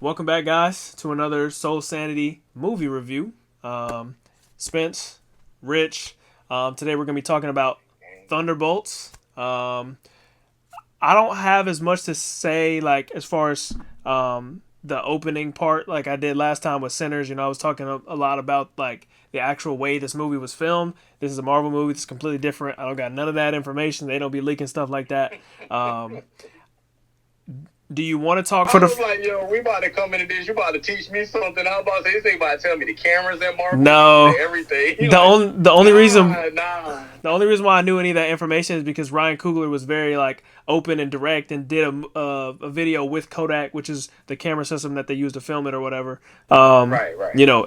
Welcome back, guys, to another Soul Sanity movie review. Spence, Rich. Today we're going to be talking about Thunderbolts. I don't have as much to say, like as far as the opening part, like I did last time with Sinners. I was talking a lot about like the actual way this movie was filmed. This is a Marvel movie. It's completely different. I don't got none of that information. They don't be leaking stuff like that. Do you want to talk I was like, yo, we about to come into this. You about to teach me something. I was about to say, this thing about to tell me the cameras at Marvel, No. everything. The only reason nah. the only reason why I knew any of that information is because Ryan Coogler was very like open and direct and did a video with Kodak, which is the camera system that they use to film it or whatever. Right.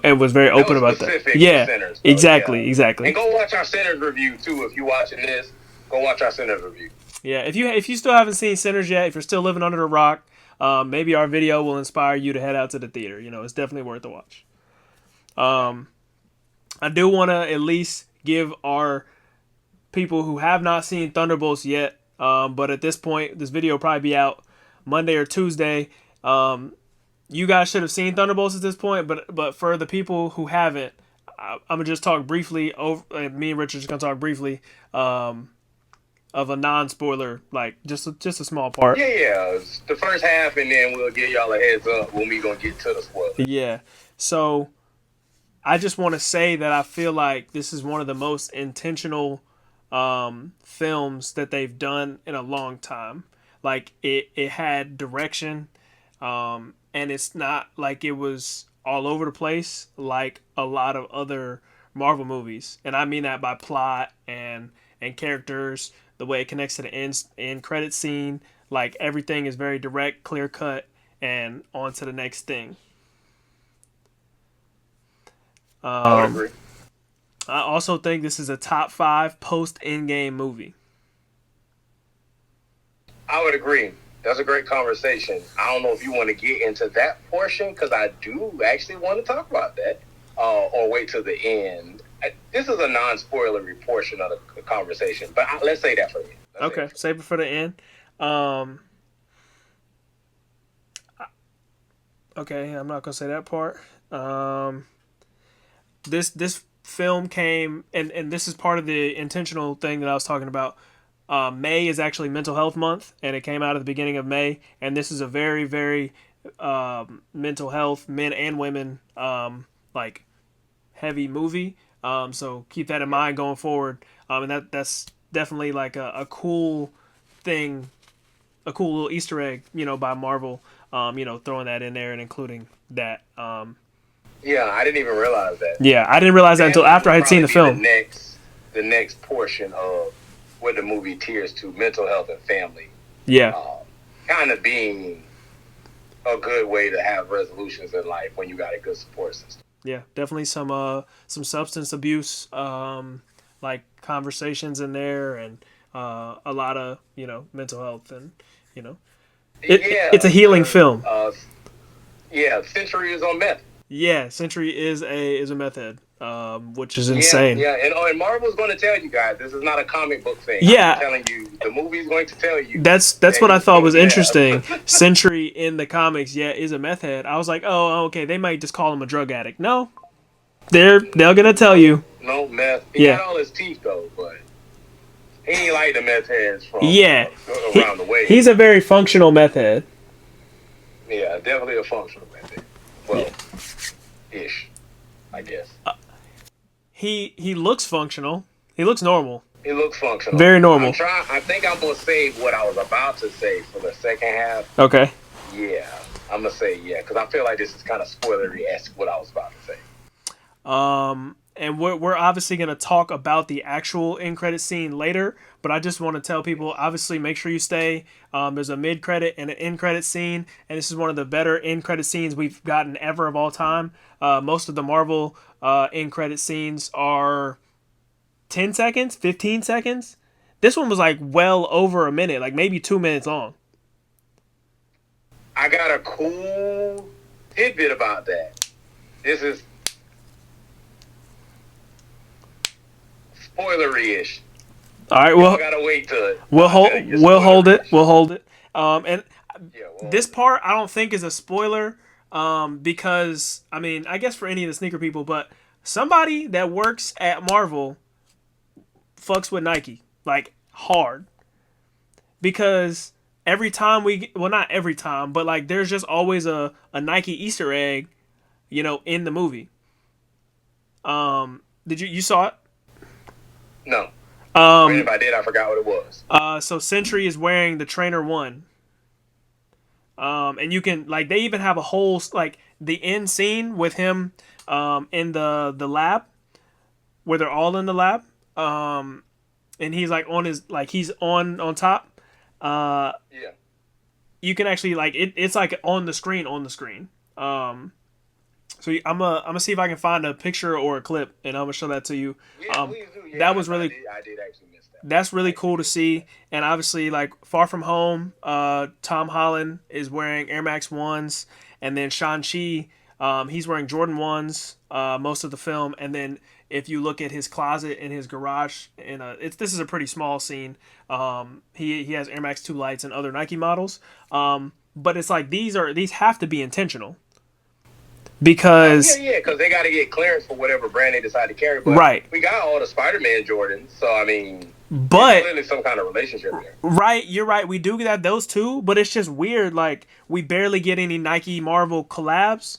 And was very open about that. Yeah, Sinners, exactly. And go watch our Sinners review too. If you're watching this, go watch our Sinners review. Yeah, if you still haven't seen Sinners yet, if you're still living under a rock, maybe our video will inspire you to head out to the theater. It's definitely worth a watch. I do want to at least give our people who have not seen Thunderbolts yet, but at this point, this video will probably be out Monday or Tuesday. You guys should have seen Thunderbolts at this point, but for the people who haven't, I'm gonna just talk briefly. Me and Richard's gonna talk briefly. Of a non-spoiler, like just a small part. Yeah. The first half, and then we'll give y'all a heads up when we gonna get to the spoiler. Yeah. So, I just want to say that I feel like this is one of the most intentional films that they've done in a long time. Like it had direction, and it's not like it was all over the place like a lot of other Marvel movies, and I mean that by plot and characters. The way it connects to the end credit scene, like everything is very direct, clear cut, and on to the next thing. I would agree. I also think this is a top 5 post Endgame movie. I would agree. That's a great conversation. I don't know if you want to get into that portion because I do actually want to talk about that, or wait till the end. This is a non-spoilery portion of the conversation, but let's say that for the end. Okay, save it for the end. Okay, I'm not gonna say that part. This film came, and this is part of the intentional thing that I was talking about. May is actually Mental Health Month, and it came out at the beginning of May. And this is a very, very mental health, men and women, like heavy movie. So keep that in mind going forward. And that's definitely like a cool thing, a cool little Easter egg, by Marvel. Throwing that in there and including that. Yeah, I didn't even realize that. Yeah, I didn't realize that until after I had seen the film. The next portion of what the movie tiers to mental health and family. Yeah. Kind of being a good way to have resolutions in life when you got a good support system. Yeah, definitely some substance abuse, like conversations in there, and a lot of mental health, and it's a healing film. Century is on meth. Yeah, Century is a meth head, which is insane. Yeah, and Marvel's going to tell you guys this is not a comic book thing. Yeah, I'm telling you, the movie's going to tell you. That's what I thought was interesting. Century in the comics, is a meth head. I was like, oh, okay, they might just call him a drug addict. No, they're gonna tell you. No meth. He got all his teeth though, but he ain't like the meth heads from around the way. He's a very functional meth head. Yeah, definitely a functional meth head. Well, ish, I guess. He looks functional. He looks normal. He looks functional. Very normal. I think I'm gonna save what I was about to say for the second half. Okay. Yeah, I'm gonna say because I feel like this is kind of spoilery-esque what I was about to say. And we're obviously going to talk about the actual end credit scene later, but I just want to tell people, obviously, make sure you stay. There's a mid credit and an end credit scene, and this is one of the better end credit scenes we've gotten ever of all time. Most of the Marvel end credit scenes are 10 seconds, 15 seconds. This one was like well over a minute, like maybe 2 minutes long. I got a cool tidbit about that. This is spoilery-ish. All right, well, gotta wait till it. We'll hold it. We'll hold it. And this part I don't think is a spoiler. Because I mean, I guess for any of the sneaker people, but somebody that works at Marvel fucks with Nike like hard because every time well, not every time, but like there's just always a Nike Easter egg, in the movie. Did you saw it? No. And Um, if I did, I forgot what it was. so Sentry is wearing the Trainer One. And you can like they even have a whole like the end scene with him, in the lab where they're all in the lab. And he's like on his like he's on top. Uh, Yeah. you can actually like it's like on the screen. So I'm gonna see if I can find a picture or a clip, and I'm gonna show that to you. Yeah, please do. Yeah, That was really I did actually miss that. that's I really cool actually to did. see. And obviously, like Far From Home, Tom Holland is wearing Air Max ones, and then Shang-Chi, he's wearing Jordan ones most of the film. And then if you look at his closet in his garage, and this is a pretty small scene. He has Air Max 2 lights and other Nike models. But it's like these have to be intentional Yeah, because yeah, because they got to get clearance for whatever brand they decide to carry. But right, we got all the Spider-Man Jordans, so I mean, there's but clearly some kind of relationship there. right, you're right. We do get those two, but it's just weird. Like we barely get any Nike Marvel collabs,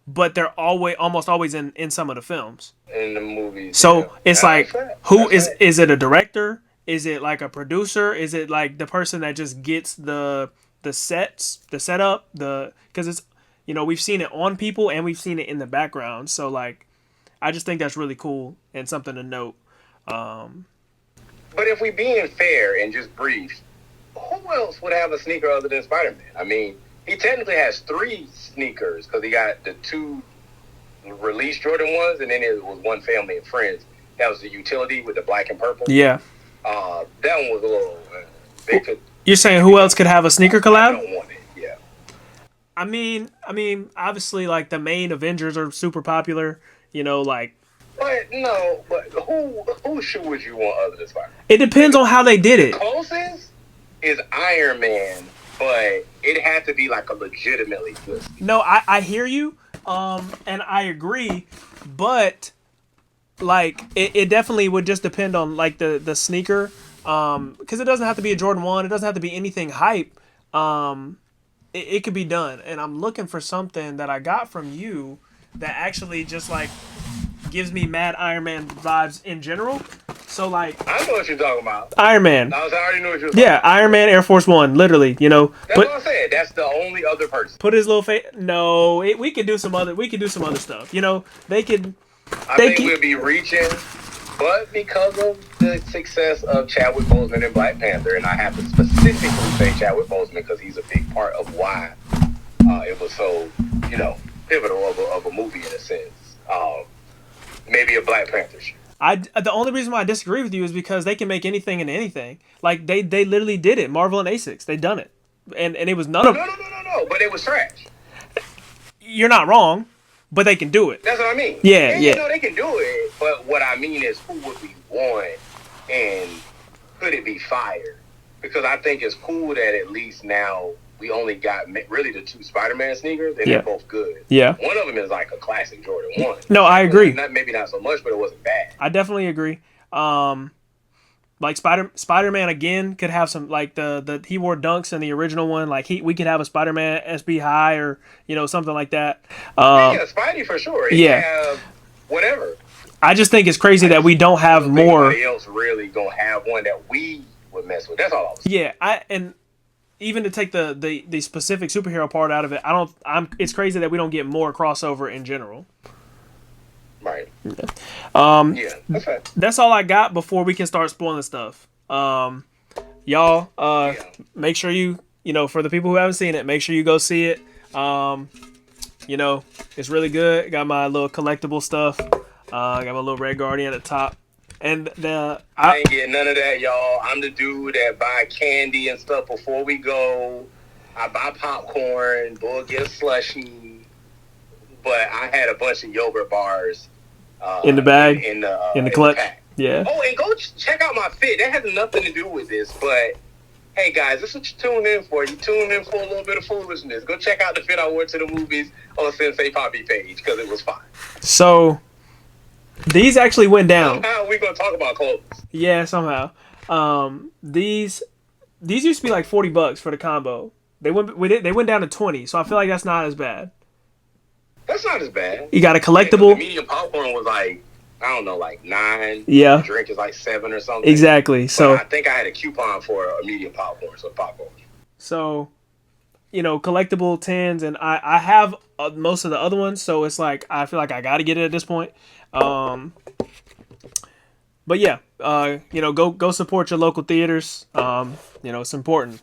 but they're almost always in some of the films. In the movies. Yeah, So it's that's like, fact. who That's fact. is it? A director? Is it like a producer? Is it like the person that just gets the sets, the setup, because it's we've seen it on people and we've seen it in the background. So like, I just think that's really cool and something to note. Um, But if we being fair and just brief, who else would have a sneaker other than Spider-Man? I mean, he technically has 3 sneakers because he got the 2 released Jordan ones, and then it was one family and friends. That was the utility with the black and purple. yeah, That one was a little. They could. you're saying who else could have a sneaker I collab? don't want it. Yeah. I mean, obviously, like the main Avengers are super popular. Like But no. But who shoe would you want other than Spider-Man? it depends on how they did The it. closest is Iron Man, but it had to be like a legitimately good. No, I hear you, and I agree, but like it definitely would just depend on like the sneaker, because it doesn't have to be a Jordan 1, it doesn't have to be anything hype. It could be done, and I'm looking for something that I got from you that actually just like gives me mad Iron Man vibes in general. So like I know what you're talking about. Iron Man, I already knew what you were talking yeah, about. Iron Man Air Force One, literally, That's put what I said. That's the only other person. put his little face. No, we could do some other stuff. They could. I They think can, we'll be reaching, but because of the success of Chadwick Boseman in Black Panther, and I have to specifically say Chadwick Boseman because he's a big part of why it was so, pivotal of a movie in a sense. Maybe a Black Panther shoe. the only reason why I disagree with you is because they can make anything into anything. Like they literally did it. Marvel and Asics, they done it, and it was none No, of. no, no, no, no. But it was trash. You're not wrong, but they can do it. That's what I mean. Yeah, You yeah. know they can do it, but what I mean is who would we want, and could it be fire? Because I think it's cool that at least now we only got really the 2 Spider-Man sneakers, and Yeah. they're both good. Yeah. One of them is like a classic Jordan 1. No, I agree. Maybe not so much, but it wasn't bad. I definitely agree. Like Spider-Man again could have some like the he wore dunks in the original one. Like we could have a Spider-Man SB High or something like that. Yeah, Spidey for sure. He yeah. have whatever. I just think it's crazy that we don't have think more. Nobody else really gonna have one that we would mess with. That's all I was saying. Yeah, and even to take the specific superhero part out of it, it's crazy that we don't get more crossover in general. Right. Yeah, that's right. That's all I got before we can start spoiling stuff. Y'all, make sure for the people who haven't seen it, make sure you go see it. It's really good. Got my little collectible stuff. Got my little Red Guardian at the top. And I ain't getting none of that, y'all. I'm the dude that buy candy and stuff before we go. I buy popcorn, go get a slushie. But I had a bunch of yogurt bars in the bag, in the clutch. pack. Yeah. Oh, and go check out my fit. That has nothing to do with this, but Hey guys, this is what you tune in for. You tune in for a little bit of foolishness. Go check out the fit I wore to the movies on Sensei Poppy page because it was fine. So these actually went down. Somehow we're gonna talk about clothes. Yeah, somehow. These used to be like $40 for the combo. They went down to 20, so I feel like that's not as bad. That's not as bad. You got a Yeah, 'cause the collectible. medium popcorn was like, I don't know, like 9. The Yeah, drink is like 7 or something. exactly. But So I think I had a coupon for a medium popcorn, so popcorn. so collectible tins, and I have most of the other ones, so it's like I feel like I got to get it at this point. Um, but yeah, go support your local theaters. It's important.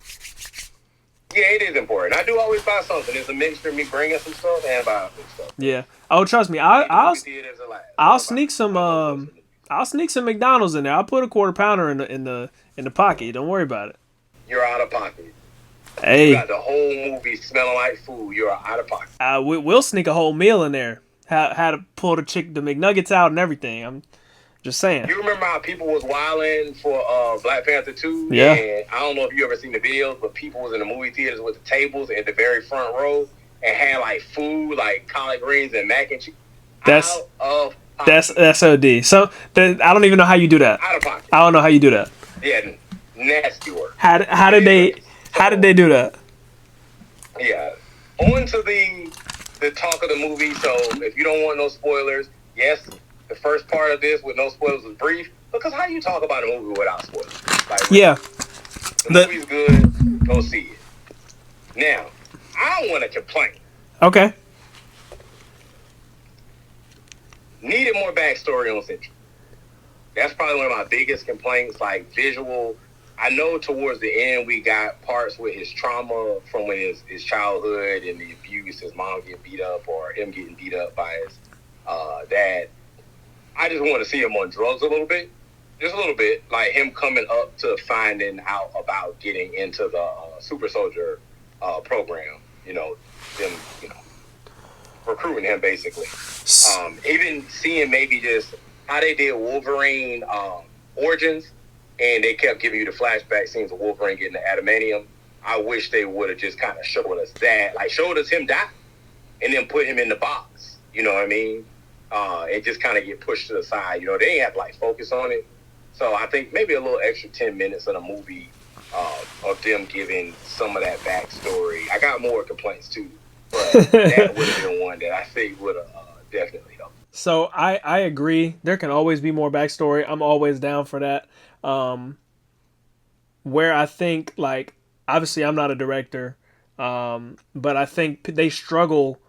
Yeah, it is important. I do always buy something. It's a mixture of me bringing some stuff and buying some stuff. Yeah. Oh, trust me, I need the movie theaters alive. I'll sneak some I'll sneak some McDonald's in there. I'll put a quarter pounder in the pocket. Don't worry about it. You're out of pocket. You Hey, got the whole movie smelling like food. You're out of pocket. we'll sneak a whole meal in there. How to pull the McNuggets out and everything. I'm just saying. You remember how people was wilding for Black Panther 2? Yeah. And I don't know if you ever seen the videos, but people was in the movie theaters with the tables in the very front row and had like food, like collard greens and mac and cheese. That's Out of pocket. that's OD. So I don't even know how you do that. Out of pocket. I don't know how you do that. Yeah, nasty work. How did they do that? Yeah. On to the talk of the movie. So if you don't want no spoilers, yes, the first part of this with no spoilers was brief. Because how you talk about a movie without spoilers? Like, Yeah. the movie's good. Go see it. Now, I don't want to complain. Okay. Needed more backstory on Central. That's probably one of my biggest complaints. Like visual. I know towards the end we got parts with his trauma from when his childhood and the abuse, his mom getting beat up or him getting beat up by his dad. I just want to see him on drugs a little bit. Just a little bit. Like him coming up to finding out about getting into the super soldier program. Them, recruiting him basically. Even seeing maybe just how they did Wolverine Origins, and they kept giving you the flashback scenes of Wolverine getting the adamantium. I wish they would have just kind of showed us that, like showed us him die, and then put him in the box. You know what I mean? And just kind of get pushed to the side. They ain't have to like focus on it. So I think maybe a little extra 10 minutes of the movie of them giving some of that backstory. I got more complaints too, but that would have been one that I think would have definitely helped. So I agree. There can always be more backstory. I'm always down for that. Where I think, like, obviously I'm not a director, but I think they struggle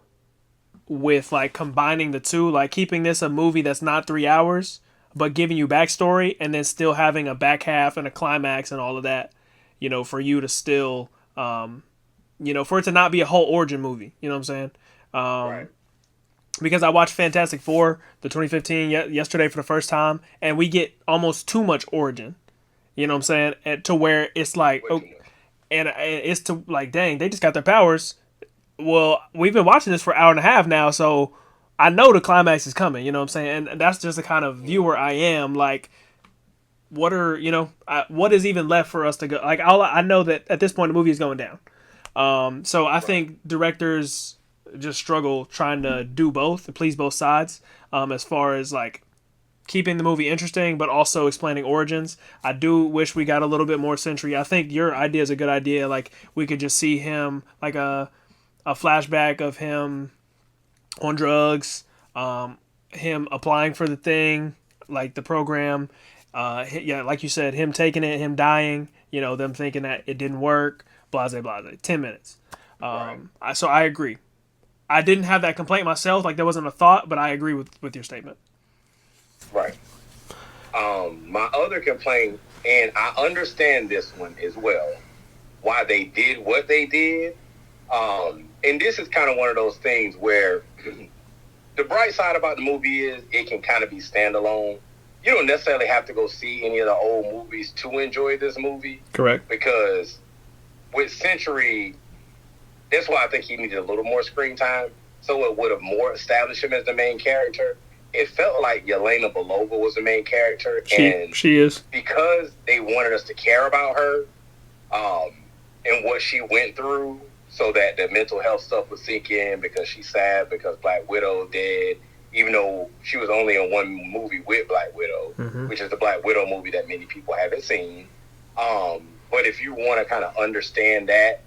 with like combining the two, like keeping this a movie that's not 3 hours, but giving you backstory and then still having a back half and a climax and all of that. For you to still, for it to not be a whole origin movie. You know what I'm saying? Right. Because I watched Fantastic Four, the 2015, yesterday for the first time, and we get almost too much origin. You know what I'm saying? And to where it's like, and it's to like, dang, they just got their powers. Well, we've been watching this for an hour and a half now, so I know the climax is coming. You know what I'm saying? And that's just the kind of viewer I am. Like, what is even left for us to go? Like, I know that at this point the movie is going down. So I think directors just struggle trying to do both, to please both sides, as far as like keeping the movie interesting but also explaining origins. I do wish we got a little bit more Sentry. I think your idea is a good idea. Like we could just see him, like a flashback of him on drugs, him applying for the thing, like the program, like you said, him taking it, him dying, them thinking that it didn't work, blase blase. 10 minutes. So I agree. I didn't have that complaint myself, like there wasn't a thought, but I agree with your statement. Right. My other complaint, and I understand this one as well, why they did what they did. And this is kind of one of those things where the bright side about the movie is it can kind of be standalone. You don't necessarily have to go see any of the old movies to enjoy this movie. Correct. Because with Century, that's why I think he needed a little more screen time, so it would have more established him as the main character. It felt like Yelena Belova was the main character, and she is, because they wanted us to care about her. um, and what she went through, so that the mental health stuff would sink in because she's sad because Black Widow dead, even though she was only in one movie with Black Widow, Mm-hmm. which is the Black Widow movie that many people haven't seen. But if you want to kind of understand that,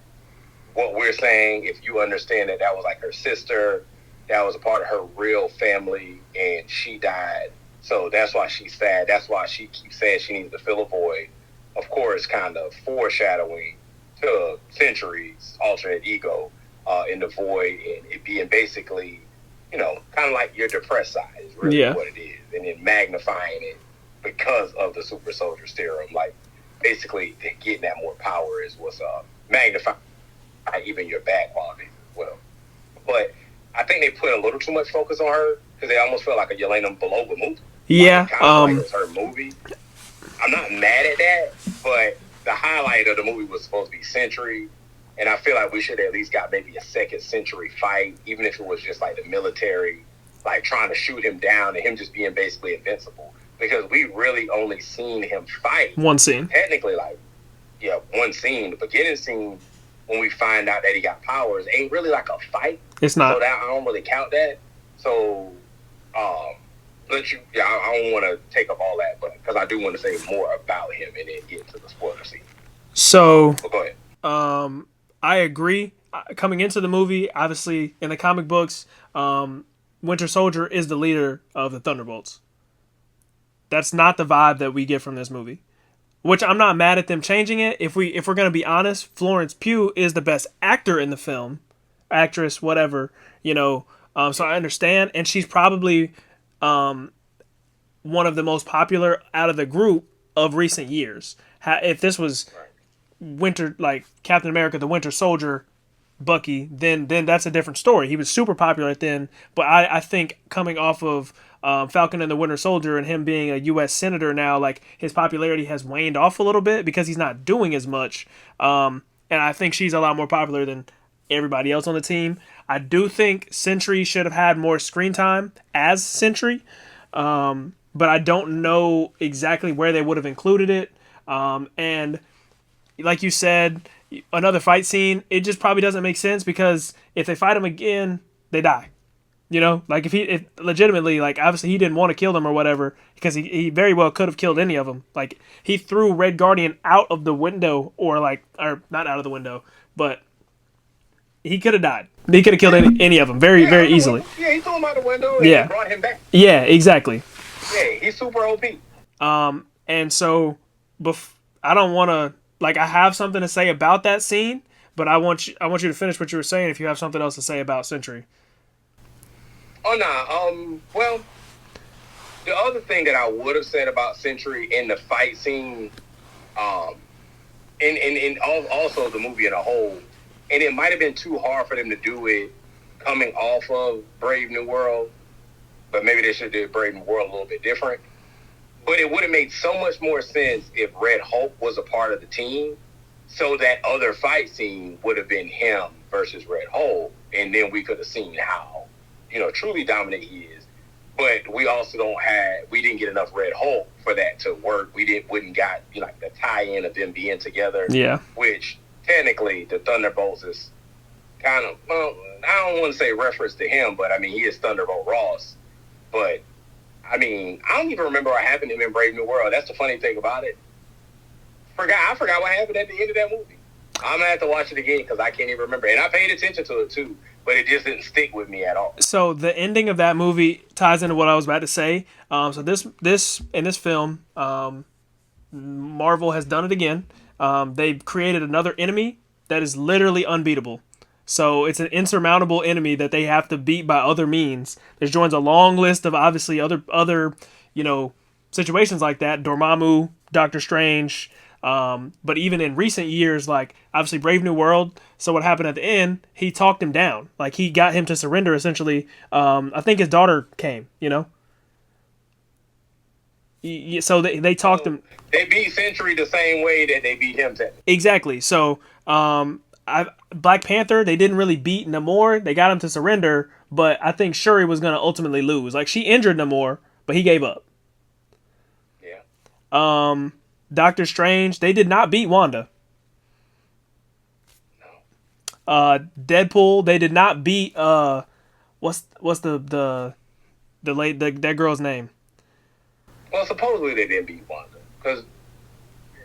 what we're saying, if you understand that that was like her sister, that was a part of her real family, and she died. So that's why she's sad. That's why she keeps saying she needs to fill a void. Of course, kind of foreshadowing to Century's alternate ego in the void, and it being basically, kind of like your depressed side is really Yeah. what it is, and then magnifying it because of the super soldier serum. Like, basically, getting that more power is what's magnifying even your bad qualities as well. But I think they put a little too much focus on her because they almost felt like a Yelena Belova movie. Like, Yeah. it kind of like it was her movie. I'm not mad at that, but the highlight of the movie was supposed to be Century, and I feel like we should at least got maybe a second Century fight, even if it was just like the military, like trying to shoot him down and him just being basically invincible. Because we really only seen him fight One scene. technically, like, one scene, the beginning scene when we find out that he got powers ain't really like a fight. It's So not. that I don't really count that. So, I don't want to take up all that, but because I do want to say more about him and then get to the spoiler scene. So, But go ahead. I agree. Coming into the movie, obviously in the comic books, Winter Soldier is the leader of the Thunderbolts. That's not the vibe that we get from this movie. Which I'm not mad at them changing it. If we're gonna be honest, Florence Pugh is the best actor in the film, actress, whatever. So I understand, and she's probably one of the most popular out of the group of recent years. If this was Winter, like Captain America, the Winter Soldier, Bucky, then that's a different story. He was super popular then, but I think coming off of Falcon and the Winter Soldier and him being a U.S. senator now, like his popularity has waned off a little bit because he's not doing as much. And I think she's a lot more popular than everybody else on the team. I do think Sentry should have had more screen time as Sentry, but I don't know exactly where they would have included it. And like you said, another fight scene, it just probably doesn't make sense because if they fight him again, they die. Like if legitimately, like obviously he didn't want to kill them or whatever because he very well could have killed any of them. Like he threw Red Guardian out of the window or not out of the window, but he could have died. He could have killed any of them very easily. Yeah, he threw him out the window and Yeah. brought him back. Yeah, exactly. Yeah, he's super OP. And so, I don't want to I have something to say about that scene, but I want you to finish what you were saying if you have something else to say about Sentry. Oh, nah. Well, the other thing that I would have said about Sentry in the fight scene, also the movie in a whole, and it might have been too hard for them to do it coming off of Brave New World, but maybe they should have did Brave New World a little bit different. But it would have made so much more sense if Red Hulk was a part of the team, so that other fight scene would have been him versus Red Hulk, and then we could have seen how, truly dominant he is. But we also we didn't get enough Red Hulk for that to work. Wouldn't got the tie-in of them being together. Yeah. Which technically the Thunderbolts is kind of, well, I don't want to say reference to him, but I mean he is Thunderbolt Ross. But I mean, I don't even remember what happened to him in Brave New World. That's the funny thing about it. I forgot what happened at the end of that movie. I'm gonna have to watch it again because I can't even remember. And I paid attention to it too, but it just didn't stick with me at all. So the ending of that movie ties into what I was about to say. So this film, Marvel has done it again. They've created another enemy that is literally unbeatable. So it's an insurmountable enemy that they have to beat by other means. There's joins a long list of obviously other situations like that. Dormammu, Doctor Strange. But even in recent years, like obviously Brave New World. So what happened at the end? He talked him down. Like he got him to surrender essentially. I think his daughter came. So they talked him. They beat Sentry the same way that they beat him. Exactly. So Black Panther, they didn't really beat Namor. They got him to surrender, but I think Shuri was going to ultimately lose. Like she injured Namor, but he gave up. Yeah. Doctor Strange, they did not beat Wanda. Deadpool. They did not beat what's the late that girl's name? Well, supposedly they didn't beat Wanda because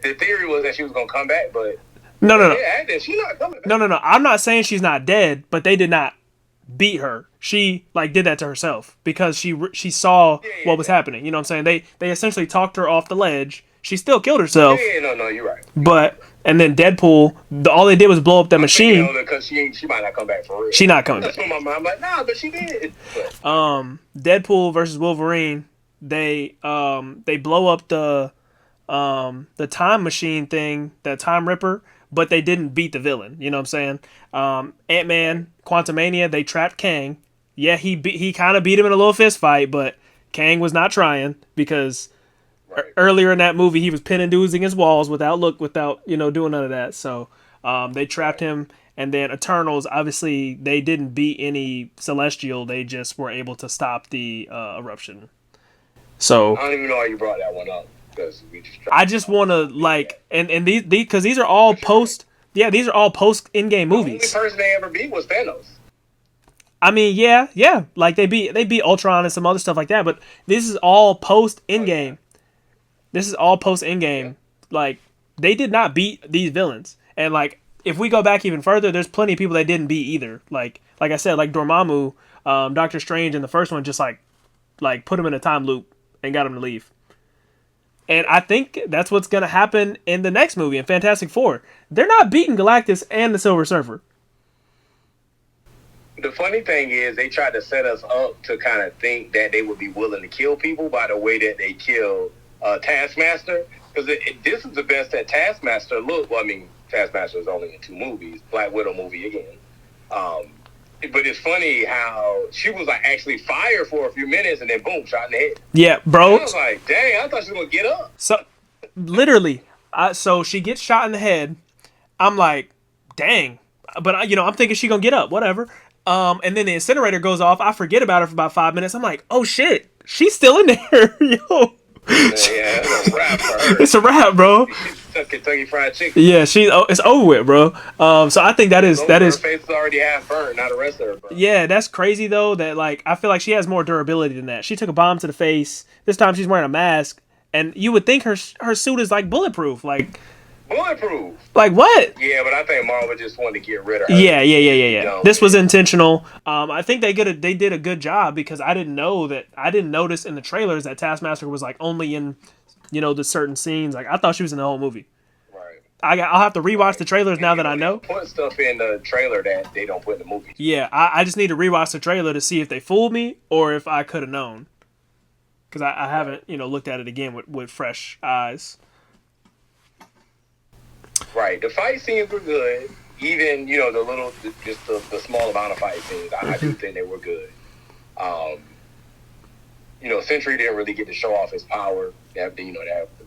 the theory was that she was gonna come back, but No, no, no, she's not coming back. no. I'm not saying she's not dead, but they did not beat her. She like did that to herself because she saw what was happening. You know what I'm saying? They essentially talked her off the ledge. She still killed herself. No, you're right. But and then Deadpool, all they did was blow up that machine. Because she might not come back for real. She not coming back. That's what my mom like. Nah, but she did. Deadpool versus Wolverine. They blow up the time machine thing, the time ripper, but they didn't beat the villain. You know what I'm saying? Ant-Man, Quantumania, they trapped Kang. Yeah, he kind of beat him in a little fist fight, but Kang was not trying because earlier in that movie he was pinning dudes against walls without doing none of that. So they trapped him, and then Eternals, obviously they didn't beat any Celestial. They just were able to stop the eruption. So I don't even know why you brought that one up. I just want to and these because these are all these are all post in-game movies. The only person they ever beat was Thanos. I mean, yeah, like they beat Ultron and some other stuff like that, but this is all post in-game. This is all post in-game. Yeah. Like they did not beat these villains, and like if we go back even further, there's plenty of people they didn't beat either. Like I said, like Dormammu, Doctor Strange in the first one just like put him in a time loop and got him to leave. And I think that's what's going to happen in the next movie, in Fantastic Four. They're not beating Galactus and the Silver Surfer. The funny thing is they tried to set us up to kind of think that they would be willing to kill people by the way that they kill Taskmaster. Because this is the best that Taskmaster looked. Well, I mean, Taskmaster is only in 2 movies. Black Widow movie again. But it's funny how she was like actually fired for a few minutes and then boom, shot in the head. Yeah, bro. And I was like, dang, I thought she was gonna get up. So, literally, so she gets shot in the head. I'm like, dang, but I'm thinking she gonna get up, whatever. And then the incinerator goes off. I forget about her for about 5 minutes. I'm like, oh shit, she's still in there, yo. Yeah, it's a wrap for her. It's a wrap, bro. Kentucky Fried Chicken. Yeah, it's over with, bro. So I think that is her face is already half burned, not the rest of her. Bro. Yeah, that's crazy though. That like I feel like she has more durability than that. She took a bomb to the face. This time she's wearing a mask, and you would think her suit is like bulletproof, like. Bulletproof. Like what? Yeah, but I think Marvel just wanted to get rid of her. Yeah. This was intentional. I think they did a good job because I didn't notice in the trailers that Taskmaster was like only in, the certain scenes. Like I thought she was in the whole movie. Right. I'll have to rewatch the trailers now that I know. Put stuff in the trailer that they don't put in the movie. Yeah, I just need to rewatch the trailer to see if they fooled me or if I could have known. Because I haven't looked at it again with fresh eyes. Right, the fight scenes were good. Even the small amount of fight scenes, I do think they were good. Sentry didn't really get to show off his power. That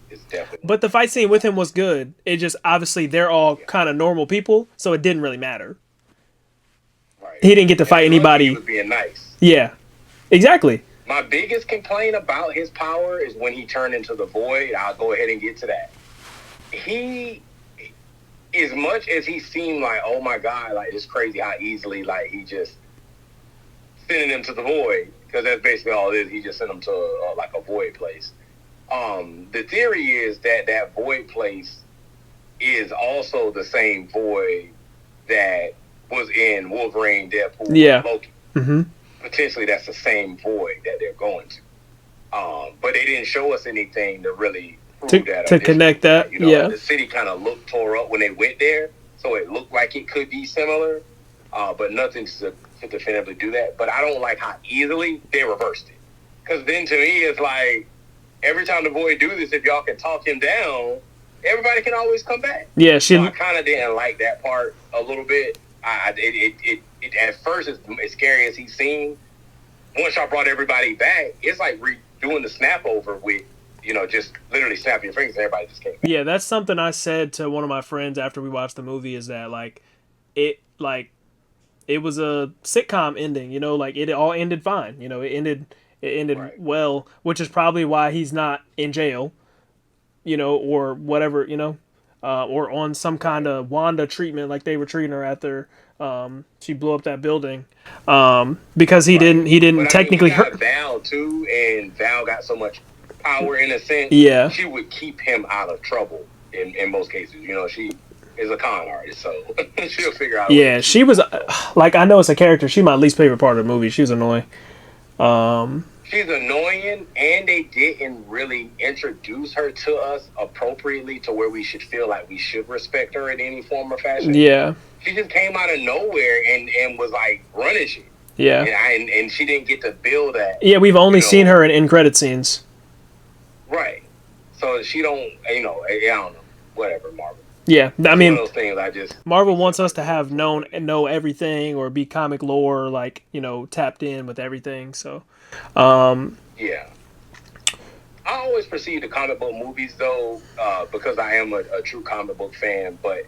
is definitely. But the fight scene with him was good. It just obviously they're all kind of normal people, so it didn't really matter. Right. He didn't get to fight anybody. He was being nice. Yeah, exactly. My biggest complaint about his power is when he turned into the Void. I'll go ahead and get to that. He. As much as he seemed like, oh my God, like it's crazy how easily like he just sending him to the void, because that's basically all it is. He just sent him to a void place. The theory is that void place is also the same void that was in Wolverine, Deadpool, and Loki. Mm-hmm. Potentially that's the same void that they're going to. But they didn't show us anything to really to connect that. The city kind of looked tore up when they went there, so it looked like it could be similar, but nothing to definitively do that. But I don't like how easily they reversed it, because then to me it's like every time the Void do this, if y'all can talk him down, everybody can always come back. Yeah, so I kind of didn't like that part a little bit. It at first as scary as he seemed. Once y'all brought everybody back, it's like redoing the snap over with. Just literally snapping your fingers and everybody just came back. Yeah, that's something I said to one of my friends after we watched the movie is that, it was a sitcom ending, it all ended fine. It ended right. Well, which is probably why he's not in jail, or whatever, or on some kind of Wanda treatment like they were treating her after She blew up that building because Right. he didn't But I mean, you technically got hurt. Val too, and Val got so much power in a sense. Yeah, She would keep him out of trouble in most cases. You know, she is a con artist, so she'll figure out a way to yeah. keep She him was out of trouble. like, I know it's a character. She my least favorite part of the movie. She was annoying. She's annoying, and they didn't really introduce her to us appropriately to where we should feel like we should respect her in any form or fashion. Yeah, She just came out of nowhere and was like running shit, yeah, and she didn't get to build that, yeah. We've you only seen know, her in end credit scenes. right. So she don't, I don't know, whatever, Marvel. Yeah, I It's one mean, of those things I just Marvel be wants sitting us like, to really, have for known really. know everything or be comic lore, like, tapped in with everything. So, Yeah. I always perceive the comic book movies though, because I am a true comic book fan. But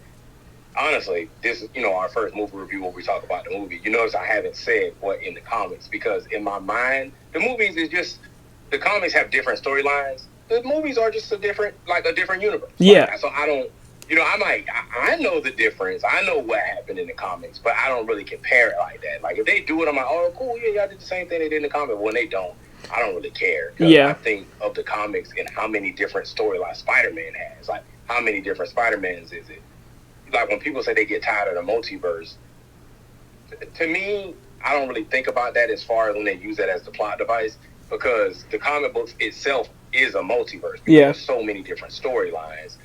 honestly, this is our first movie review where we talk about the movie. You notice I haven't said what in the comics because in my mind, the movies is just the comics have different storylines. The movies are just a different universe. yeah, Like so, I don't. I'm like I know the difference. I know what happened in the comics, but I don't really compare it like that. Like if they do it, I'm like, oh, cool, yeah, y'all did the same thing they did in the comic. When they don't, I don't really care because I yeah, think of the comics and how many different storylines Spider-Man has. Like how many different Spider-Mans is it? Like when people say they get tired of the multiverse, to me, I don't really think about that as far as when they use that as the plot device because the comic books itself is a multiverse because yeah, there's so many different storylines.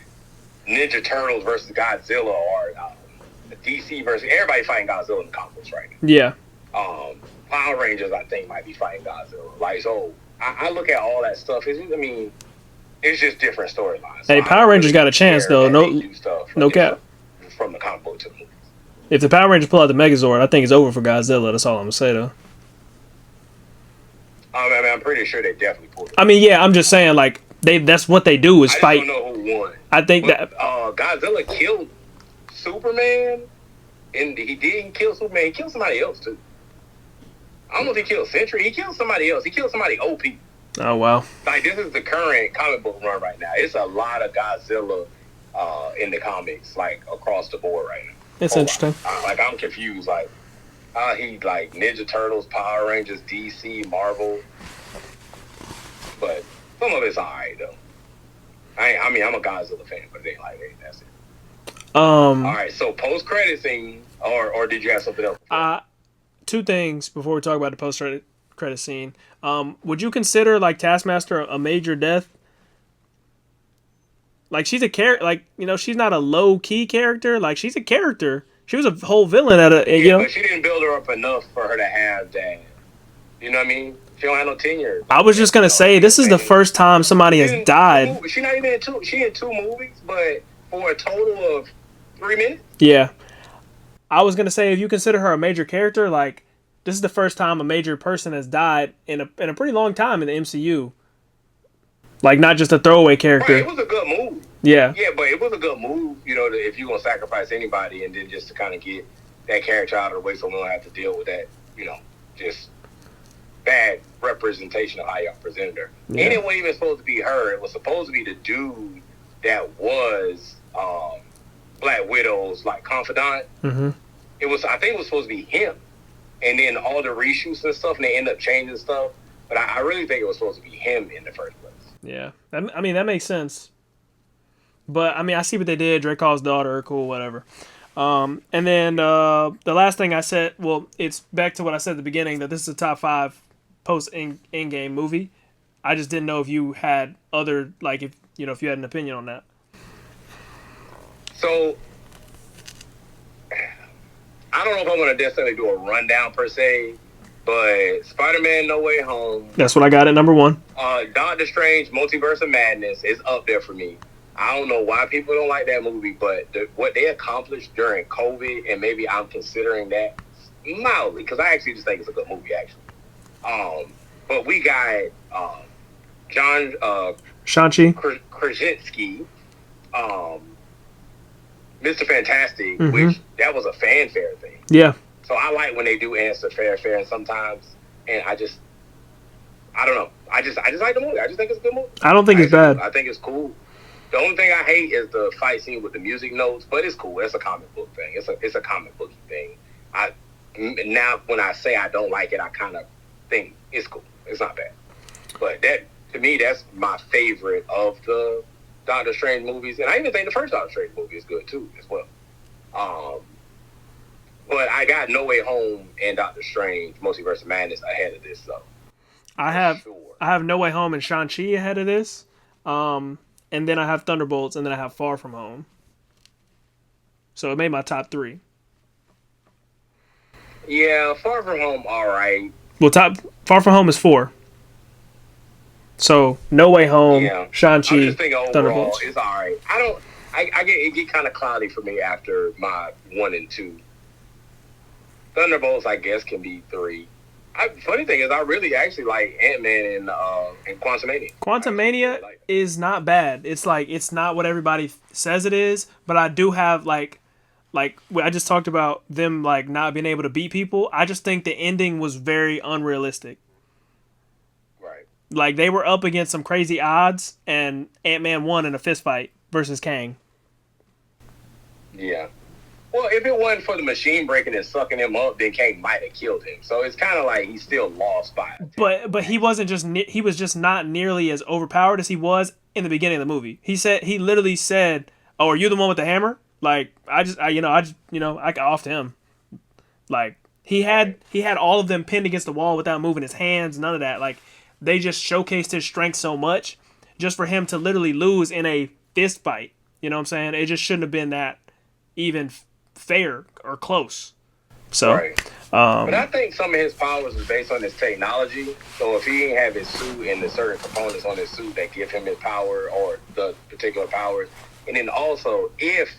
Ninja Turtles versus Godzilla or DC versus everybody fighting Godzilla in the comic books right yeah. now. Power Rangers, I think, might be fighting Godzilla. Like so, I look at all that stuff. It's just different storylines. So Hey, I Power don't Rangers really got a chance care though. that they No, do stuff no different cap. from the comic book to the movie. If the Power Rangers pull out the Megazord, I think it's over for Godzilla. That's all I'm gonna say though. I'm pretty sure they definitely pulled it I off. mean, yeah, I'm just saying like that's what they do is I just fight. don't know who won. I think But that Godzilla killed Superman, and he didn't kill Superman. He killed somebody else too. I don't know if he killed Sentry. He killed somebody else. He killed somebody OP. oh wow. Like this is the current comic book run right now. It's a lot of Godzilla in the comics, like across the board right now. It's Whole lot. interesting. Like I'm confused. Like he like Ninja Turtles, Power Rangers, DC, Marvel, but some of it's alright though. I mean, I'm a Godzilla fan, but it ain't like that. That's it. All Um right, so post credit scene, or did you have something else? uh two things before we talk about the post credit scene. Would you consider like Taskmaster a major death? Like she's a character, like she's not a low key character. Like she's a character. She was a whole villain at Yeah, but she didn't build her up enough for her to have that. You know what I mean? She don't have no tenure I like was that. just gonna say She this just is the ain't. first time somebody She's has in two died. movies. She not even in two. She in two movies, but for a total of 3 minutes. Yeah, I was gonna say if you consider her a major character, like this is the first time a major person has died in a pretty long time in the MCU. Like not just a throwaway Right, it character. was a good move. Yeah, Yeah, but it was a good move. If you're gonna sacrifice anybody, and then just to kind of get that character out of the way, so we don't have to deal with that. Just bad representation of how y'all presented her. yeah, And it wasn't even supposed to be her. It was supposed to be the dude that was Black Widow's like confidant. hmm I think it was supposed to be him. And then all the reshoots and stuff, and they end up changing stuff. But I really think it was supposed to be him in the first place. yeah. I mean that makes sense. But I mean I see what they did. Dracov's daughter, cool, whatever. And then the last thing I said, well, it's back to what I said at the beginning that this is a top five post in game movie. I just didn't know if you had other like if you had an opinion on that. So I don't know if I'm going to necessarily do a rundown per se, but Spider-Man No Way Home, That's what I got at number one. Doctor Strange Multiverse of Madness is up there for me. I don't know why people don't like that movie, but what they accomplished during COVID, and maybe I'm considering that mildly, because I actually just think it's a good movie, actually. But we got John Shang-Chi. Krasinski, Mr. Fantastic, Mhm. which that was a fanfare thing. Yeah. So I like when they do answer fair, and sometimes, and I don't know. I just like the movie. I just think it's a good movie. I don't think it's bad. I think it's cool. The only thing I hate is the fight scene with the music notes, but it's cool. It's a comic book thing. It's a comic booky thing. I now when I say I don't like it, I kind of think it's cool. It's not bad. But that to me, that's my favorite of the Doctor Strange movies, and I even think the first Doctor Strange movie is good too, as well. Um, but I got No Way Home and Doctor Strange, Multiverse of Madness ahead of this, though. I For have sure. I have No Way Home and Shang-Chi ahead of this. And then I have Thunderbolts, and then I have Far From Home. So it made my top three. Yeah, Far From Home, all right. Well, top Far From Home is four. So No Way Home, Yeah, I'm Shang-Chi, just thinking overall, Thunderbolts. it's all right. I don't. I get it get kind of cloudy for me after my 1 and 2. Thunderbolts, I guess, can be 3. Funny thing is, I really actually like Ant-Man and Quantumania. I Quantum actually really Mania like it. is not bad. It's like it's not what everybody says it is, but I do have like I just talked about them like not being able to beat people. I just think the ending was very unrealistic. Right. Like they were up against some crazy odds, and Ant Man won in a fist fight versus Kang. Yeah. Well, if it wasn't for the machine breaking and sucking him up, then Kang might have killed him. So it's kind of like he still lost by a But he wasn't just he was just not nearly as overpowered as he was in the beginning of the movie. He literally said, "Oh, are you the one with the hammer?" Like I offed him. Like he had all of them pinned against the wall without moving his hands, none of that. Like they just showcased his strength so much just for him to literally lose in a fist fight. You know what I'm saying? It just shouldn't have been that even fair or close. So, Right. But I think some of his powers is based on his technology. So if he didn't have his suit and the certain components on his suit that give him his power or the particular powers, and then also if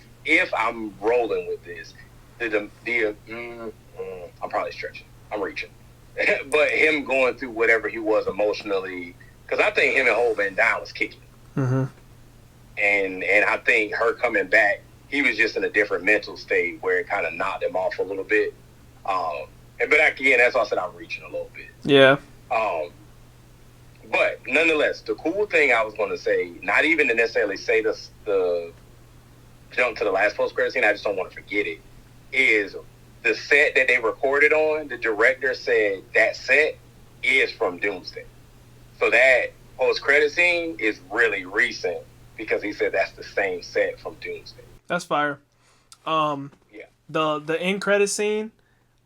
I'm rolling with this, I'm probably stretching. I'm reaching, but him going through whatever he was emotionally, because I think him and Hov Van Down was kicking, mm-hmm. and I think her coming back, he was just in a different mental state where it kind of knocked him off a little bit. But again, that's why I said I'm reaching a little bit. Yeah. But nonetheless, the cool thing I was going to say, not even to necessarily say the jump to the last post-credit scene, I just don't want to forget it, is the set that they recorded on, the director said that set is from Doomsday. So that post-credit scene is really recent because he said that's the same set from Doomsday. That's fire. Yeah. The end credit scene,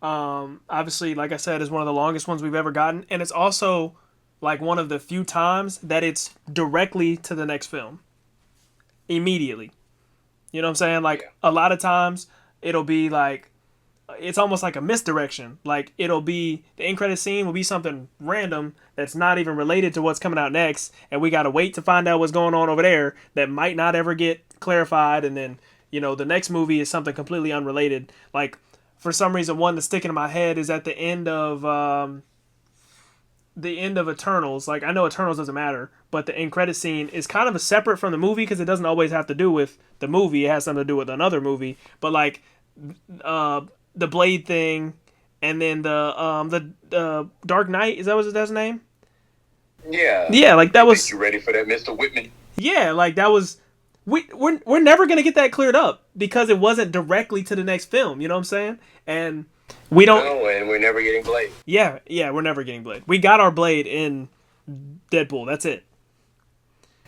obviously, like I said, is one of the longest ones we've ever gotten, and it's also like one of the few times that it's directly to the next film, immediately. You know what I'm saying? Like a lot of times, it'll be like it's almost like a misdirection. Like it'll be the end credit scene will be something random that's not even related to what's coming out next, and we gotta wait to find out what's going on over there that might not ever get clarified, and then the next movie is something completely unrelated. Like for some reason, one that's sticking in my head is at the end of Eternals. Like I know Eternals doesn't matter, but the end credit scene is kind of a separate from the movie because it doesn't always have to do with the movie. It has something to do with another movie. But like the Blade thing, and then the Dark Knight, is that what that's name? Yeah. Yeah, like that was. You ready for that, Mr. Whitman? Yeah, like that was. We're never gonna get that cleared up because it wasn't directly to the next film. You know what I'm saying? And we don't. No, and we're never getting Blade. Yeah, we're never getting Blade. We got our Blade in Deadpool. That's it.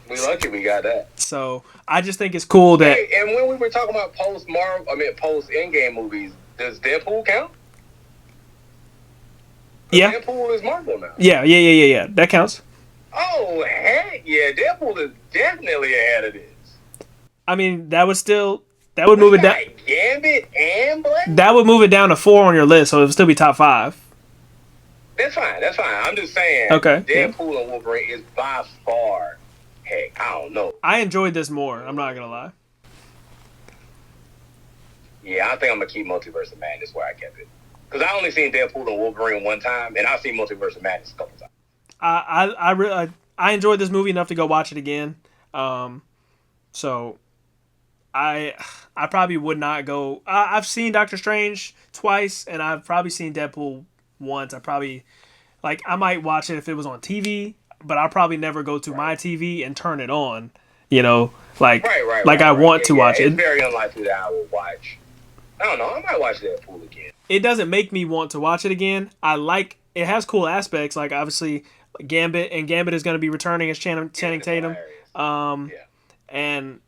We lucky we got that. So I just think it's cool that. Hey, and when we were talking about post Endgame movies, does Deadpool count? Yeah. Deadpool is Marvel now. Yeah. That counts. Oh heck yeah! Deadpool is definitely ahead of this. I mean, that would move it down. Gambit and Blade. That would move it down to 4 on your list, so it would still be top 5. That's fine. I'm just saying. Okay. Deadpool and Wolverine is by far. Heck, I don't know. I enjoyed this more. I'm not gonna lie. Yeah, I think I'm gonna keep Multiverse of Madness where I kept it because I only seen Deadpool and Wolverine one time, and I've seen Multiverse of Madness a couple times. I enjoyed this movie enough to go watch it again. So I probably would not go. I've seen Doctor Strange twice, and I've probably seen Deadpool once. I might watch it if it was on TV, but I'll probably never go to my TV and turn it on. Right. I want to watch it. It's very unlikely that I will watch. I don't know. I might watch Deadpool again. it doesn't make me want to watch it again. I like it has cool aspects, like obviously Gambit is going to be returning as Channing Tatum. Um, Yeah. and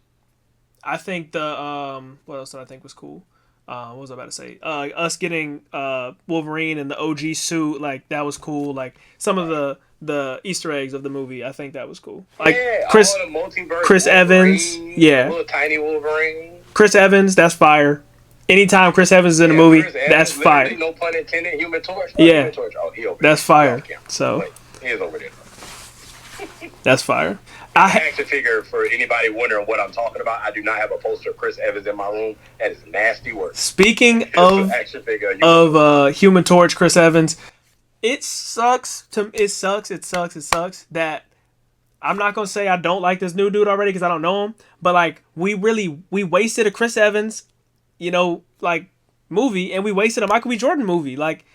I think the what else did I think was cool? What was I about to say? Us getting Wolverine in the OG suit, like that was cool. Like some of Right. the Easter eggs of the movie, I think that was cool. Like Yeah, all the multiverse Chris Evans, Wolverine, the yeah, little tiny Wolverine. Chris Evans, that's fire. Anytime Chris Evans is in a Yeah, movie, Chris that's Evans, fire. literally, no pun intended, Human Torch. Oh, Yeah, Human Torch. Oh, he over there. that's He fire. off camera. So But he is over there. that's fire. Action figure, for anybody wondering what I'm talking about, I do not have a poster of Chris Evans in my room. That is nasty work. Speaking Action figure of Human Torch, Chris Evans, it sucks that I'm not gonna say I don't like this new dude already because I don't know him, but like we wasted a Chris Evans, like movie, and we wasted a Michael B. Jordan movie, like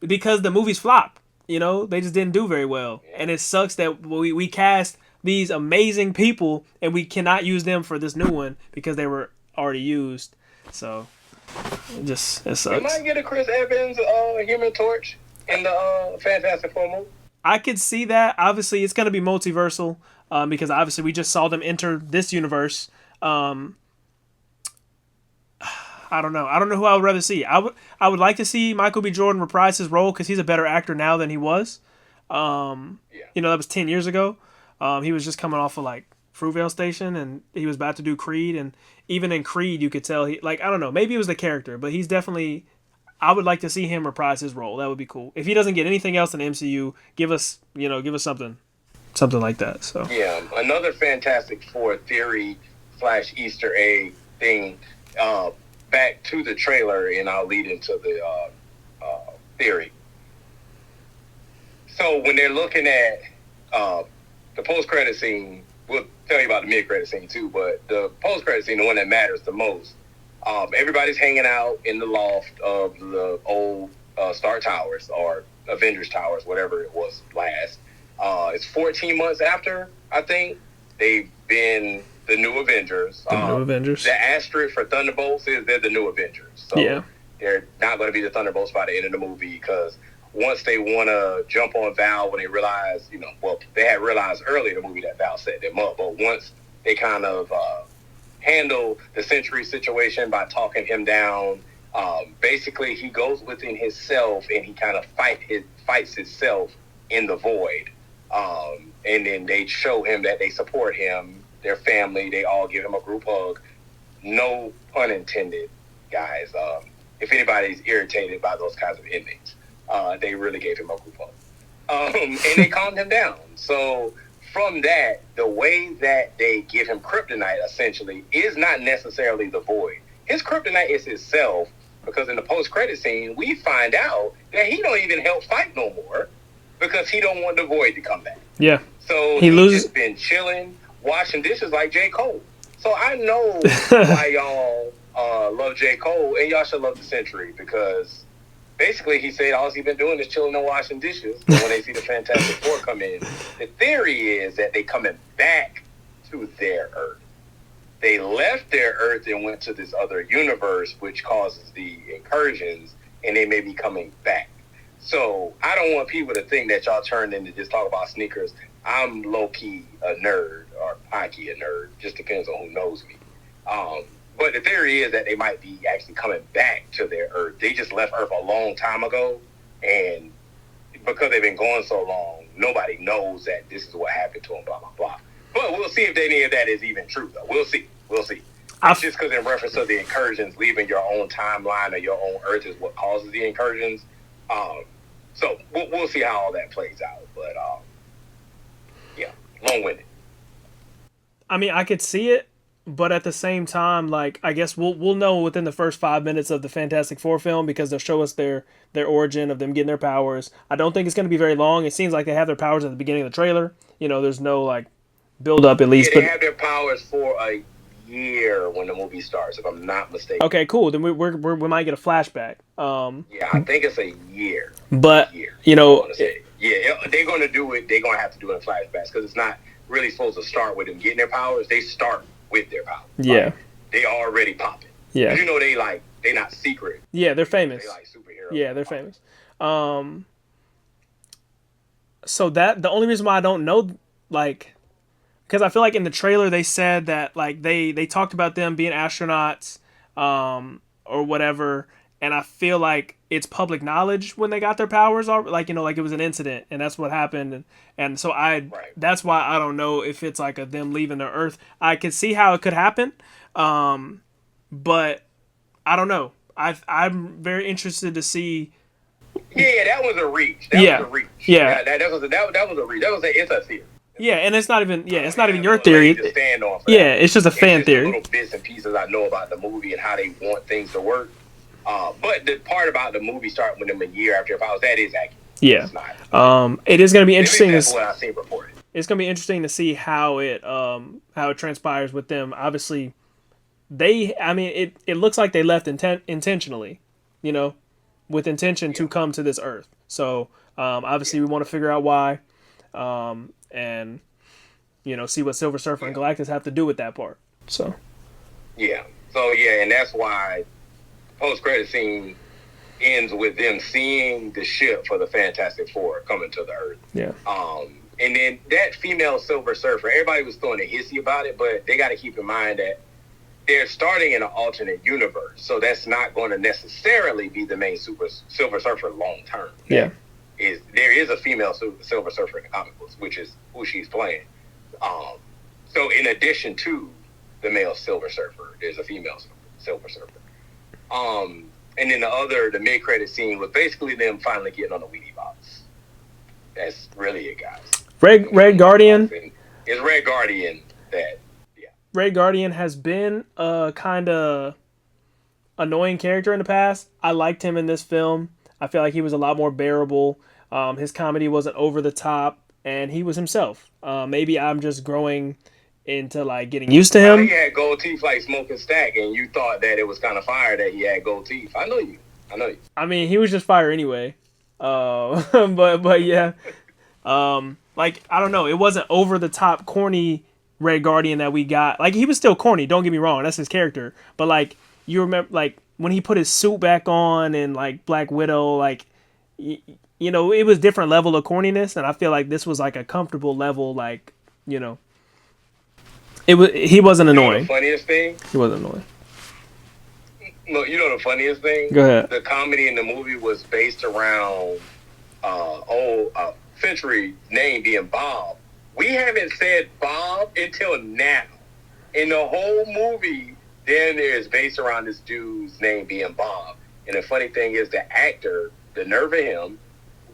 because the movies flop. They just didn't do very well, and it sucks that we cast these amazing people and we cannot use them for this new one because they were already used. So it sucks. We might get a Chris Evans Human Torch in the Fantastic Four movie. I could see that. Obviously, it's going to be multiversal because obviously we just saw them enter this universe. I don't know. I don't know who I would rather see. I would like to see Michael B. Jordan reprise his role because he's a better actor now than he was. That was 10 years ago. He was just coming off of like Fruitvale Station, and he was about to do Creed, and even in Creed, you could tell I don't know, maybe it was the character, but he's definitely. I would like to see him reprise his role. That would be cool. If he doesn't get anything else in the MCU, give us something like that. So yeah, another Fantastic Four theory / Easter egg thing. Back to the trailer, and I'll lead into the theory. So when they're looking at the post-credit scene, we'll tell you about the mid-credit scene too, but the post-credit scene, the one that matters the most, everybody's hanging out in the loft of the old Stark Towers or Avengers Towers, whatever it was last. It's 14 months after, I think, they've been the new Avengers. New Avengers. The asterisk for Thunderbolts is they're the new Avengers. So yeah. They're not going to be the Thunderbolts by the end of the movie because once they want to jump on Val when they realize, they had realized early in the movie that Val set them up, but once they kind of handle the Century situation by talking him down, basically he goes within himself and he kind of fights himself in the void. And then they show him that they support him, their family, they all give him a group hug. No pun intended, guys. If anybody's irritated by those kinds of endings, they really gave him a group hug. And they calmed him down. So from that, the way that they give him kryptonite essentially is not necessarily the void. His kryptonite is himself, because in the post-credit scene, we find out that he don't even help fight no more because he don't want the void to come back. Yeah. So he's just been chilling, washing dishes like J. Cole. So I know why y'all love J. Cole, and y'all should love the Century, because basically he said all he's been doing is chilling and washing dishes. And when they see the Fantastic Four come in, the theory is that they coming back to their Earth. They left their Earth and went to this other universe, which causes the incursions, and they may be coming back. So I don't want people to think that y'all turned in to just talk about sneakers. I'm low-key a nerd, or high-key a nerd. Just depends on who knows me. But the theory is that they might be actually coming back to their Earth. They just left Earth a long time ago, and because they've been gone so long, nobody knows that this is what happened to them, blah, blah, blah. But we'll see if any of that is even true, though. We'll see. It's just because in reference to the incursions, leaving your own timeline or your own Earth is what causes the incursions. So we'll see how all that plays out. But, yeah, long-winded. I mean, I could see it, but at the same time, like, I guess we'll know within the first 5 minutes of the Fantastic Four film, because they'll show us their origin of them getting their powers. I don't think it's going to be very long. It seems like they have their powers at the beginning of the trailer. There's no, like, build-up at least. Yeah, they have their powers for a year when the movie starts, if I'm not mistaken. Okay, cool. Then we might get a flashback. Yeah, I think it's a year. But, yeah, they're going to do it. They're going to have to do it in flashbacks because it's not really supposed to start with them getting their powers. They start with their powers. Yeah. Like, they already popping. Yeah. They they not secret. Yeah, they're They famous. like superheroes. Yeah, they're famous. Um, so that the only reason why I don't know, like, because I feel like in the trailer they said that like they talked about them being astronauts, or whatever, and I feel like it's public knowledge when they got their powers, or like like it was an incident and that's what happened, and so Right. that's why I don't know if it's like a them leaving the Earth. I could see how it could happen, but I don't know. I'm very interested to see. Yeah, that was a reach. That Yeah, was a reach. yeah, That was a reach. It's a theory. yeah, and it's not even it's not even your No leg theory. to stand on for Yeah, that. it's just a It's fan just the theory. little bits and pieces I know about the movie and how they want things to work. But the part about the movie starting with them a year after Powers, that is accurate. Yeah. It's not. It is going to be At least interesting. that's what I seen reported. It's going to be interesting to see how it transpires with them. Obviously, I mean, it looks like they left intentionally, you know, with intention to come to this Earth. So obviously, we want to figure out why, and see what Silver Surfer and Galactus have to do with that part. So. Yeah. So yeah, and that's why post credit scene ends with them seeing the ship for the Fantastic Four coming to the Earth. Yeah. And then that female Silver Surfer, everybody was throwing a hissy about it, but they got to keep in mind that they're starting in an alternate universe, so that's not going to necessarily be the main Silver Surfer long term. Yeah. There is a female Silver Surfer in the comic books, which is who she's playing. So in addition to the male Silver Surfer, there's a female Silver Surfer. And then the mid-credit scene was basically them finally getting on the Wheatie box. That's really it, guys. Red Guardian. It's Red Guardian that, yeah. Red Guardian has been a kind of annoying character in the past. I liked him in this film. I feel like he was a lot more bearable. His comedy wasn't over the top, and he was himself. Maybe I'm just growing into like getting used to him. He had gold teeth like Smoking Stack, and you thought that it was kind of fire that he had gold teeth. I know you. I mean, he was just fire anyway. But yeah. Like, I don't know. It wasn't over the top corny Red Guardian that we got. Like, he was still corny. Don't get me wrong. That's his character. But like, you remember, like when he put his suit back on and like Black Widow, like, it was different level of corniness. And I feel like this was like a comfortable level. Like, he wasn't annoying. The funniest thing? He wasn't annoying. No, the funniest thing? Go ahead. The comedy in the movie was based around Century name being Bob. We haven't said Bob until now. In the whole movie, then is based around this dude's name being Bob. And the funny thing is the actor, the nerve of him,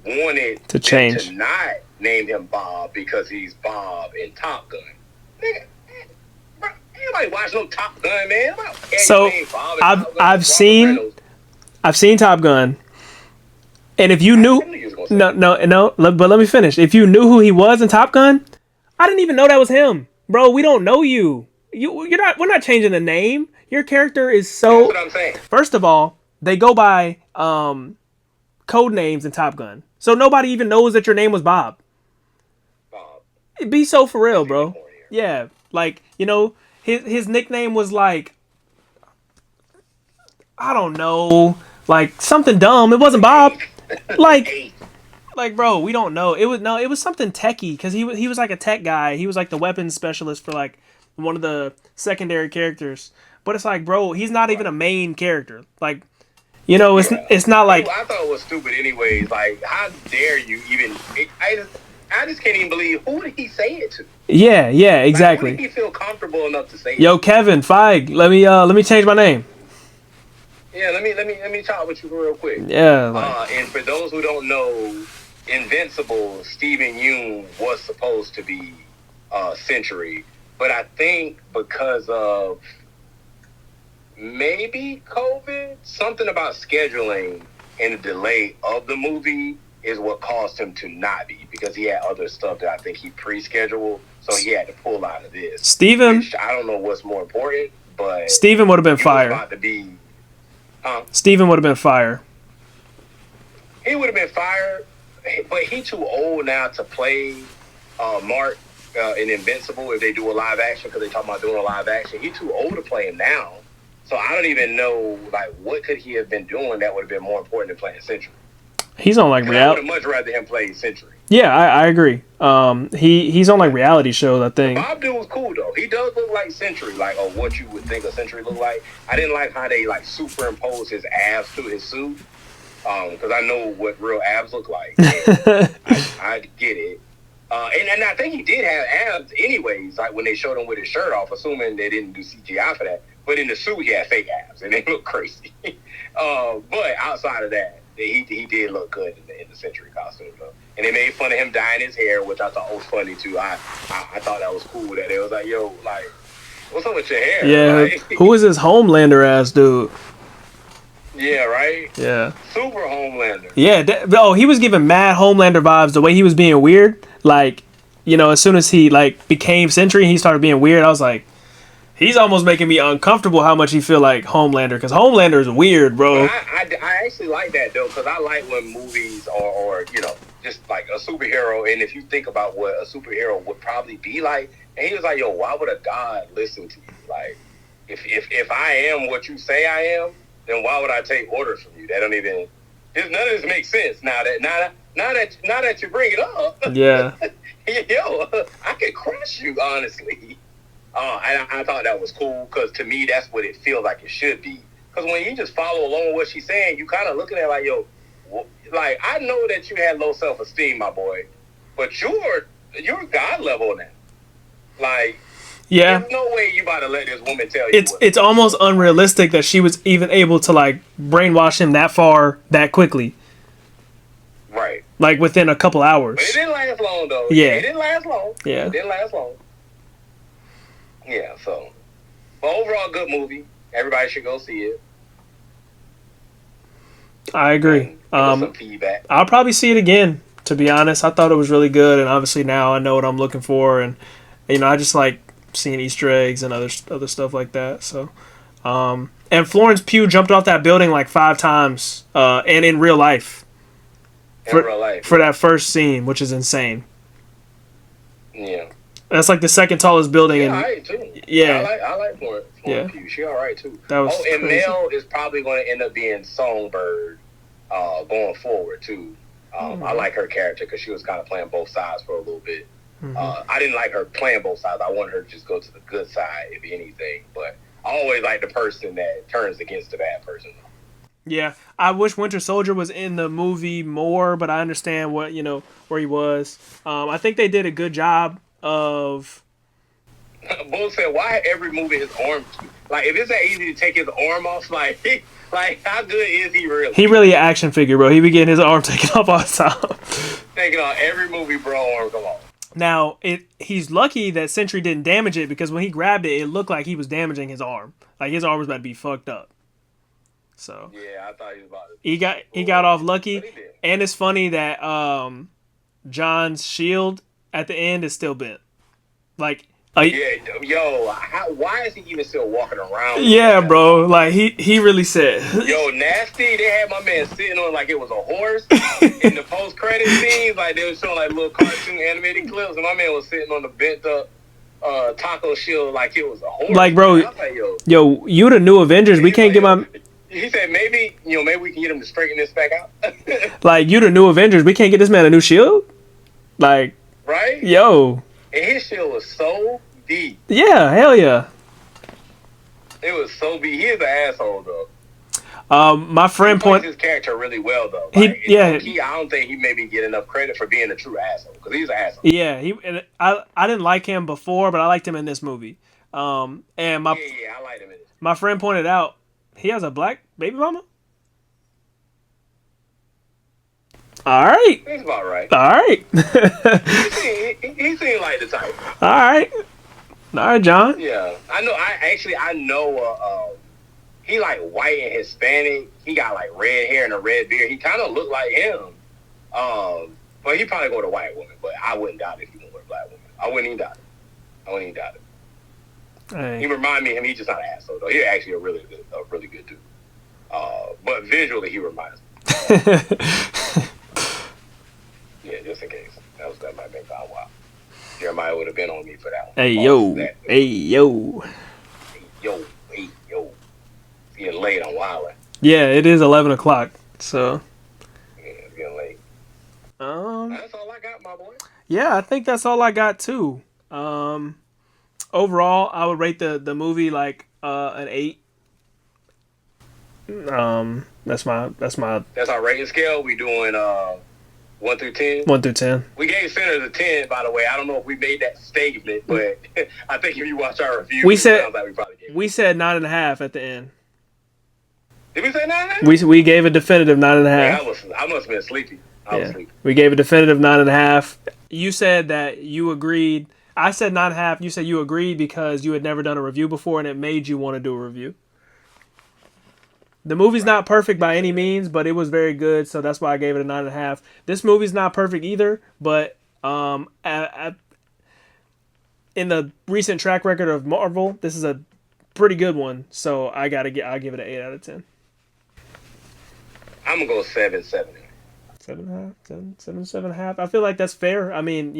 wanted to change to not name him Bob because he's Bob in Top Gun. Nigga, anybody watch no Top Gun, man? So I've seen Top Gun, and if you knew no, but let me finish. If you knew who he was in Top Gun, I didn't even know that was him, bro. We don't know you. You're not. We're not changing the name. Your character is so. That's what I'm saying. First of all, they go by code names in Top Gun, so nobody even knows that your name was Bob. It'd be so for real, bro. Yeah, like his nickname was like, I don't know, like something dumb. It wasn't Bob. Like bro, we don't know. It was something techie because he was like a tech guy. He was like the weapons specialist for like one of the secondary characters. But it's like, bro, he's not even a main character. Like, it's not like. I thought it was stupid anyways. Like, how dare you even? I just can't even believe who did he say it to. Yeah, exactly. Like, who did he feel comfortable enough to say? Yo, Kevin Feige, let me change my name. Yeah, let me talk with you real quick. Yeah. And for those who don't know, Invincible, Steven Yeun was supposed to be Century, but I think because of maybe COVID, something about scheduling and the delay of the movie is what caused him to not be, because he had other stuff that I think he pre-scheduled, so he had to pull out of this. Steven, I don't know what's more important, but Steven would have been fire. About to be, Steven would have been fire. He would have been fire, but he too old now to play Mark in Invincible if they do a live action, because they talking about doing a live action. He too old to play him now. So I don't even know, like, what could he have been doing that would have been more important than playing Century? He's on like Because I would reality. have much rather him play Century. Yeah, I agree. He's on like reality shows, I The think. Bob dude was cool though. He does look like Century, like or what you would think a Century look like. I didn't like how they like superimpose his abs to his suit, because I know what real abs look like. I get it. And I think he did have abs anyways, like when they showed him with his shirt off, assuming they didn't do CGI for that. But in the suit, he had fake abs, and they look crazy. But outside of that, he did look good in the Century costume, though. And they made fun of him dyeing his hair, which I thought was funny, too. I thought that was cool that it was like, yo, like, what's up with your hair? Yeah. Like, Who is this Homelander ass dude? yeah, right? Yeah. Super Homelander. Yeah. He was giving mad Homelander vibes the way he was being weird. Like, as soon as he like became Sentry, he started being weird. I was like, he's almost making me uncomfortable how much he feel like Homelander, because Homelander is weird, bro. I actually like that though, because I like when movies or just like a superhero, and if you think about what a superhero would probably be like, and he was like, yo, why would a god listen to you? Like, if I am what you say I am, then why would I take orders from you? That don't even. None of this makes sense now that you bring it up. Yeah. Yo, I could crush you honestly. I thought that was cool because to me that's what it feels like it should be. Because when you just follow along with what she's saying, you kind of looking at it like, yo, like I know that you had low self-esteem, my boy, but you're God level now. Like, Yeah. there's no way you about to let this woman tell you. It's almost unrealistic that she was even able to like brainwash him that far that quickly. Right. Like within a couple hours. But it didn't last long though. Yeah. It didn't last long. Yeah. It didn't last long. Yeah. So, but overall, good movie. Everybody should go see it. I agree. Give us some feedback. I'll probably see it again. To be honest, I thought it was really good, and obviously now I know what I'm looking for, and I just like seeing Easter eggs and other stuff like that. So, and Florence Pugh jumped off that building like 5 times, and in real life. In real life. For that first scene, which is insane. Yeah. That's like the second tallest building. Yeah, in, alright too. Yeah. I like Florence Pugh. She alright too. That was and crazy. Mel is probably going to end up being Songbird going forward too. I like her character because she was kind of playing both sides for a little bit. I didn't like her playing both sides. I wanted her to just go to the good side, if anything. But I always like the person that turns against the bad person. Yeah, I wish Winter Soldier was in the movie more, but I understand what where he was. I think they did a good job of. Bull said, "Why every movie his arm? Like, if it's that easy to take his arm off, like how good is he really? He really an action figure, bro. He be getting his arm taken off all the time. Taking off every movie, bro. Arm come off. Now, he's lucky that Sentry didn't damage it, because when he grabbed it, it looked like he was damaging his arm. Like his arm was about to be fucked up. So yeah, I thought he was about to. He got off lucky, But he did. and it's funny that John's shield at the end is still bent. Like, Yeah, yo, why is he even still walking around? yeah, bro. Like he really said. Yo, nasty. They had my man sitting on like it was a horse in the post credit scenes. Like they were showing like little cartoon animated clips, and my man was sitting on the bent up taco shield like it was a horse. Like, bro, I was like, yo, you the new Avengers. We can't get my. He said maybe maybe we can get him to straighten this back out. Like, you the new Avengers. We can't get this man a new shield. Like, right? yo. And his shield was so deep. Yeah, hell yeah. It was so deep. He is an asshole though. My friend He plays point. his character really well though. He I don't think he maybe get enough credit for being a true asshole because he's an asshole. Yeah, I didn't like him before, but I liked him in this movie. And I liked him in this. my friend pointed out he has a black baby mama. All right. He's about right. All right. He seemed like the type. All right. All right, John. Yeah, I know. I know. He like white and Hispanic. He got like red hair and a red beard. He kind of looked like him. But he probably go with a white woman. But I wouldn't doubt it if he went with a black woman. I wouldn't even doubt it. Hey. He remind me of him. He's just not an asshole though. He's actually a really good dude. But visually he reminds me. Yeah, just in case. That might make that wild. Jeremiah would have been on me for that one. Hey yo. Hey yo. Hey yo. getting late. I'm wilding. Yeah, it is 11 o'clock. So, Yeah, it's getting late. um, That's all I got, my boy. yeah, I think that's all I got too. Um, Overall, I would rate the movie like an 8. That's my That's our rating scale. We doing 1 through 10. 1 through 10. We gave Sinners a 10, by the way. I don't know if we made that statement, but I think if you watch our review, We it said sounds like we probably gave it. we said 9.5 at the end. Did we say 9? We gave a definitive 9.5. Man, I must have been sleepy. I was Yeah, sleepy. we gave a definitive 9.5. You said that you agreed. I said 9.5. You said you agreed because you had never done a review before, and it made you want to do a review. The movie's not perfect by any means, but it was very good, so that's why I gave it a 9.5. This movie's not perfect either, but in the recent track record of Marvel, this is a pretty good one. So I'll give it an 8 out of 10. I'm going to go 7. 7.5, 7.5. I feel like that's fair. I mean,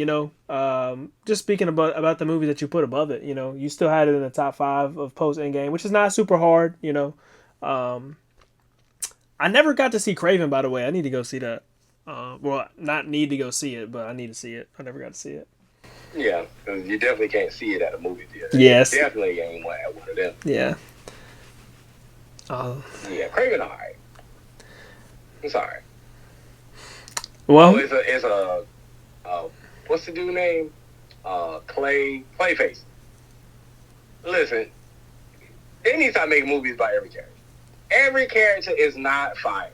just speaking about the movie that you put above it, you still had it in the top 5 of post Endgame, which is not super hard. I never got to see Craven, by the way. I need to go see that. Well, not need to go see it, but I need to see it. I never got to see it. Yeah, because you definitely can't see it at a movie theater. Yes. It definitely ain't one at one of them. Yeah. Yeah, Craven, all right. It's all right. Well, It's a what's the dude name? Clayface. Listen, they need to stop making movies by every character. Every character is not fire.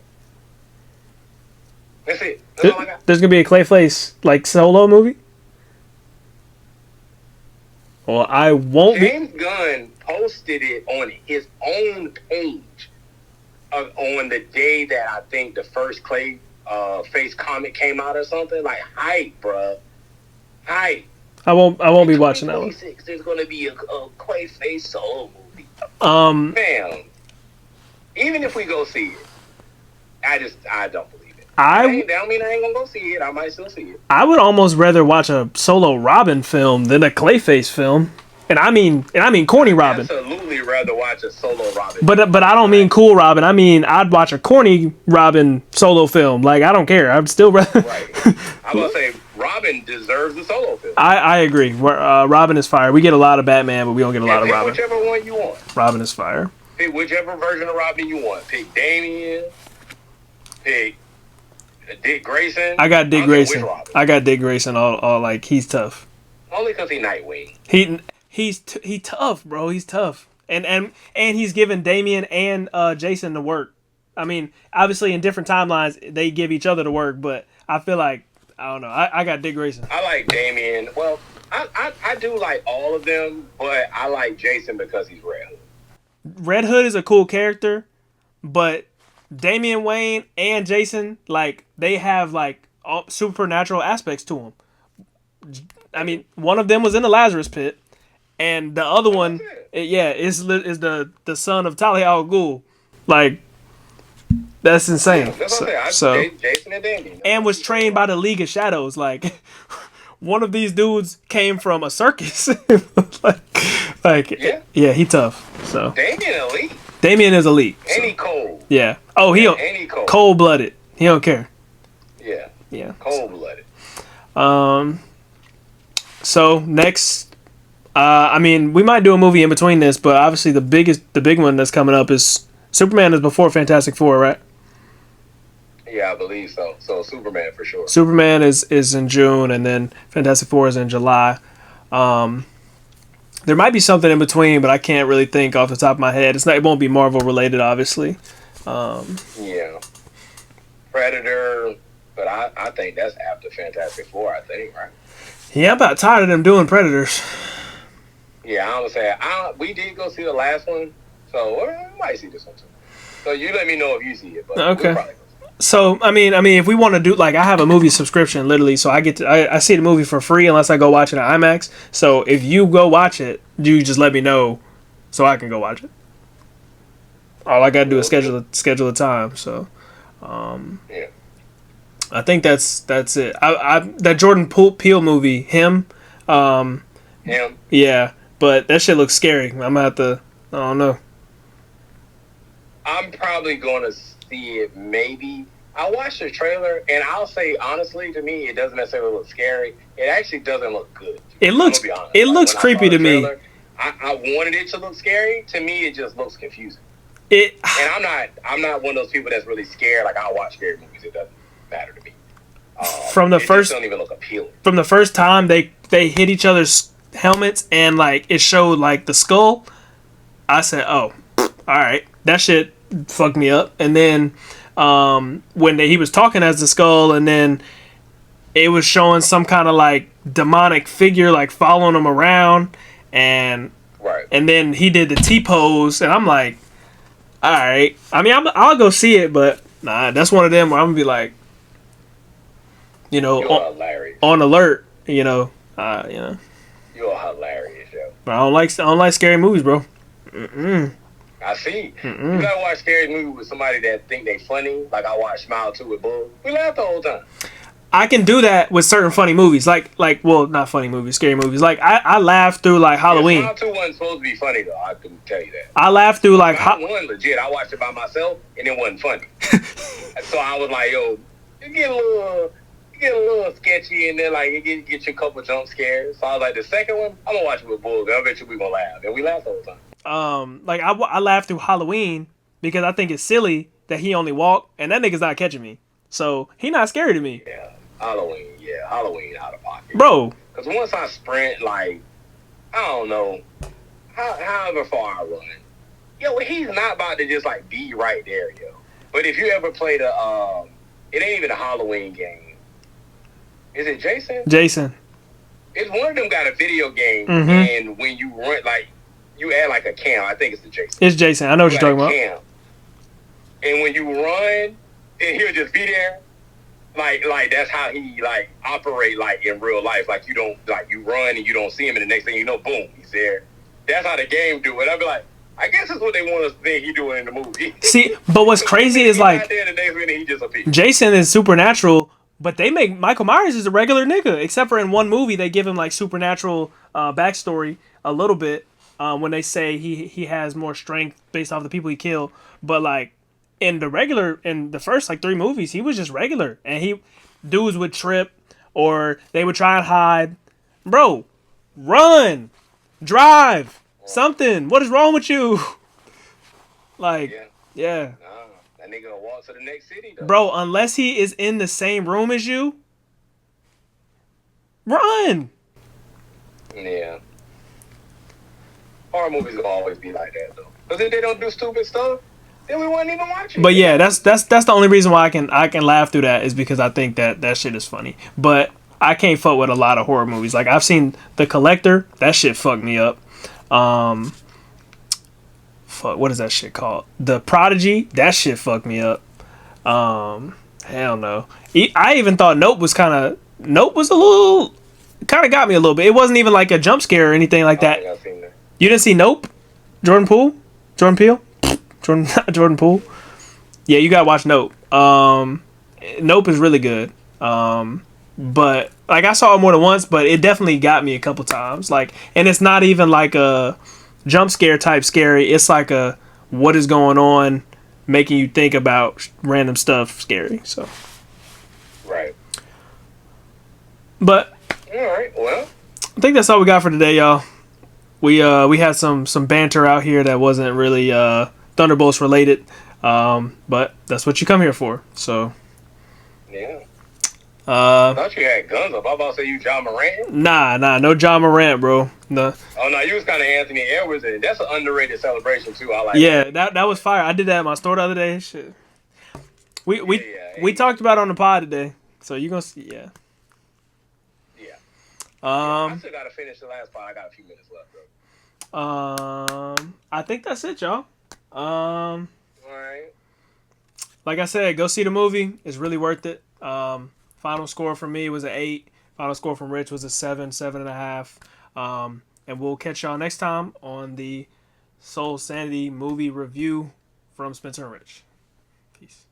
That's it. That's all I got. There's gonna be a Clayface like solo movie. Well, I won't be. James Gunn posted it on his own page on the day that I think the first Clayface comic came out or something. Like, hype, bruh. Hype. I won't be watching that one. There's gonna be a Clayface solo movie. Fam, even if we go see it, I don't believe it. That don't mean I ain't gonna go see it. I might still see it. I would almost rather watch a solo Robin film than a Clayface film. And I mean corny Robin. Absolutely rather watch a solo Robin. But I don't mean cool Robin. I mean I'd watch a corny Robin solo film. Like I don't care. I'd still rather. Right. I'm gonna say Robin deserves a solo film. I agree. Robin is fire. We get a lot of Batman, but we don't get a lot of Robin. Whichever one you want. Robin is fire. Pick whichever version of Robin you want. Pick Damian. Pick Dick Grayson. I got Dick Grayson. All like he's tough. Only because he's Nightwing. He's tough, bro. He's tough, and he's given Damian and Jason the work. I mean, obviously in different timelines they give each other the work, but I feel like I don't know. I got Dick Grayson. I like Damian. Well, I do like all of them, but I like Jason because he's Red Hood. Red Hood is a cool character, but Damian Wayne and Jason, like, they have like supernatural aspects to them. I mean, one of them was in the Lazarus pit, and the other one, is the son of Talia al Ghul. Like, that's insane. That's what I'm saying. Jason and Damian. And was trained by the League of Shadows. Like, one of these dudes came from a circus. Yeah, he tough. So Damian is elite. And he cold. Yeah. Oh, he cold blooded. He don't care. Yeah. Yeah. Cold blooded. So next, I mean, we might do a movie in between this, but obviously the big one that's coming up is Superman is before Fantastic Four, right? Yeah, I believe so. So Superman for sure. Superman is in June, and then Fantastic Four is in July. There might be something in between, but I can't really think off the top of my head. It won't be Marvel related, obviously. Yeah. Predator, but I think that's after Fantastic Four, I think, right? Yeah, I'm about tired of them doing Predators. Yeah, I would say we did go see the last one, so we might see this one too. So you let me know if you see it. But okay. We'll probably go see it. So I mean, if we want to do, like, I have a movie subscription literally, so I see the movie for free unless I go watch it at IMAX. So if you go watch it, you just let me know, so I can go watch it. All I gotta do is schedule a time. So, yeah. I think that's it. That Jordan Peele movie, him. Him. Yeah, but that shit looks scary. I'm gonna have to. I don't know. I'm probably going to see it maybe. I watched the trailer, and I'll say honestly, to me, it doesn't necessarily look scary. It actually doesn't look good. It I'm looks gonna be honest. it Like looks when I saw creepy the to me. trailer, I wanted it to look scary. To me, it just looks confusing. It And I'm not one of those people that's really scared. Like I'll watch scary movies. It doesn't matter to me. from the It just first don't even look appealing. from the first time they hit each other's helmets and like it showed like the skull. I said, "Oh, all right, that shit fucked me up." And then when he was talking as the skull, and then it was showing some kind of like demonic figure like following him around, and Right. then he did the T pose, and I'm like, all right. I mean, I'll go see it, but nah, that's one of them where I'm gonna be like, You're hilarious. on alert, you know. You're hilarious, yo. But I don't like scary movies, bro. I see. You gotta watch scary movie with somebody that think they funny. Like I watched Smile 2 with Bull. We laughed the whole time. I can do that with certain funny movies, like well, not funny movies, scary movies. Like I laughed through like Halloween. Yeah, Smile 2 wasn't supposed to be funny though. I can tell you that. I laughed through like Smile 1 legit. I watched it by myself and it wasn't funny. So I was like, yo, you get a little sketchy and then like you get you a couple jump scares. So I was like, the second one, I'm gonna watch it with Bull. I bet you we gonna laugh, and we laughed the whole time. like I laughed through Halloween because I think it's silly that he only walked and that nigga's not catching me, so he not scary to me. Yeah, Halloween out of pocket, Bro. Because once I sprint, like I don't know, however far I run, yo, he's not about to just like be right there, yo. But if you ever play it ain't even a Halloween game. Is it Jason? Jason. It's one of them got a video game, and when you run, like, you add, like, a cam. I think it's the Jason. It's Jason. I know what you're talking about. Cam. And when you run, and he'll just be there. Like that's how he, like, operate, like, in real life. Like, you don't, like, you run and you don't see him, and the next thing you know, boom, he's there. That's how the game do it. I'd be like, I guess that's what they want us to think he doing in the movie. See, but what's crazy is, like, there, the next minute, he just appears. Jason is supernatural, but they make Michael Myers is a regular nigga, except for in one movie they give him like supernatural backstory a little bit when they say he has more strength based off the people he killed. But like in the first like 3 movies, he was just regular, and dudes would trip or they would try and hide. Bro, run, drive, something. What is wrong with you? Like, yeah. That nigga gonna walk to the next city, though. Bro, unless he is in the same room as you, run. Yeah. Horror movies will always be like that, though. Because if they don't do stupid stuff, then we wouldn't even watch it. But yeah, that's the only reason why I can laugh through that is because I think that shit is funny. But I can't fuck with a lot of horror movies. Like I've seen The Collector, that shit fucked me up. What is that shit called? The Prodigy, that shit fucked me up. Hell no. I even thought Nope was a little, kind of got me a little bit. It wasn't even like a jump scare or anything like that. I've seen that. You didn't see Nope? Jordan Peele? Jordan Peele? Yeah, you gotta watch Nope. Nope is really good. But like I saw it more than once, but it definitely got me a couple times. Like, and it's not even like a jump scare type scary. It's like a what is going on, making you think about random stuff scary. So right. But all right, well, I think that's all we got for today, y'all. We had some banter out here that wasn't really Thunderbolts related, but that's what you come here for. So yeah. I thought you had guns up. I was about to say you John Morant. Nah, no John Morant, bro. No. Oh no, you was kind of Anthony Edwards, and that's an underrated celebration too. I like. Yeah, that was fire. I did that at my store the other day. Shit. We talked about it on the pod today, so you gonna see. Yeah. Yeah. I still gotta finish the last part. I got a few minutes left, bro. I think that's it, y'all. All right. Like I said, go see the movie. It's really worth it. Final score for me was an 8. Final score from Rich was a 7, 7.5. And we'll catch y'all next time on the Soul Sanity movie review from Spencer and Rich. Peace.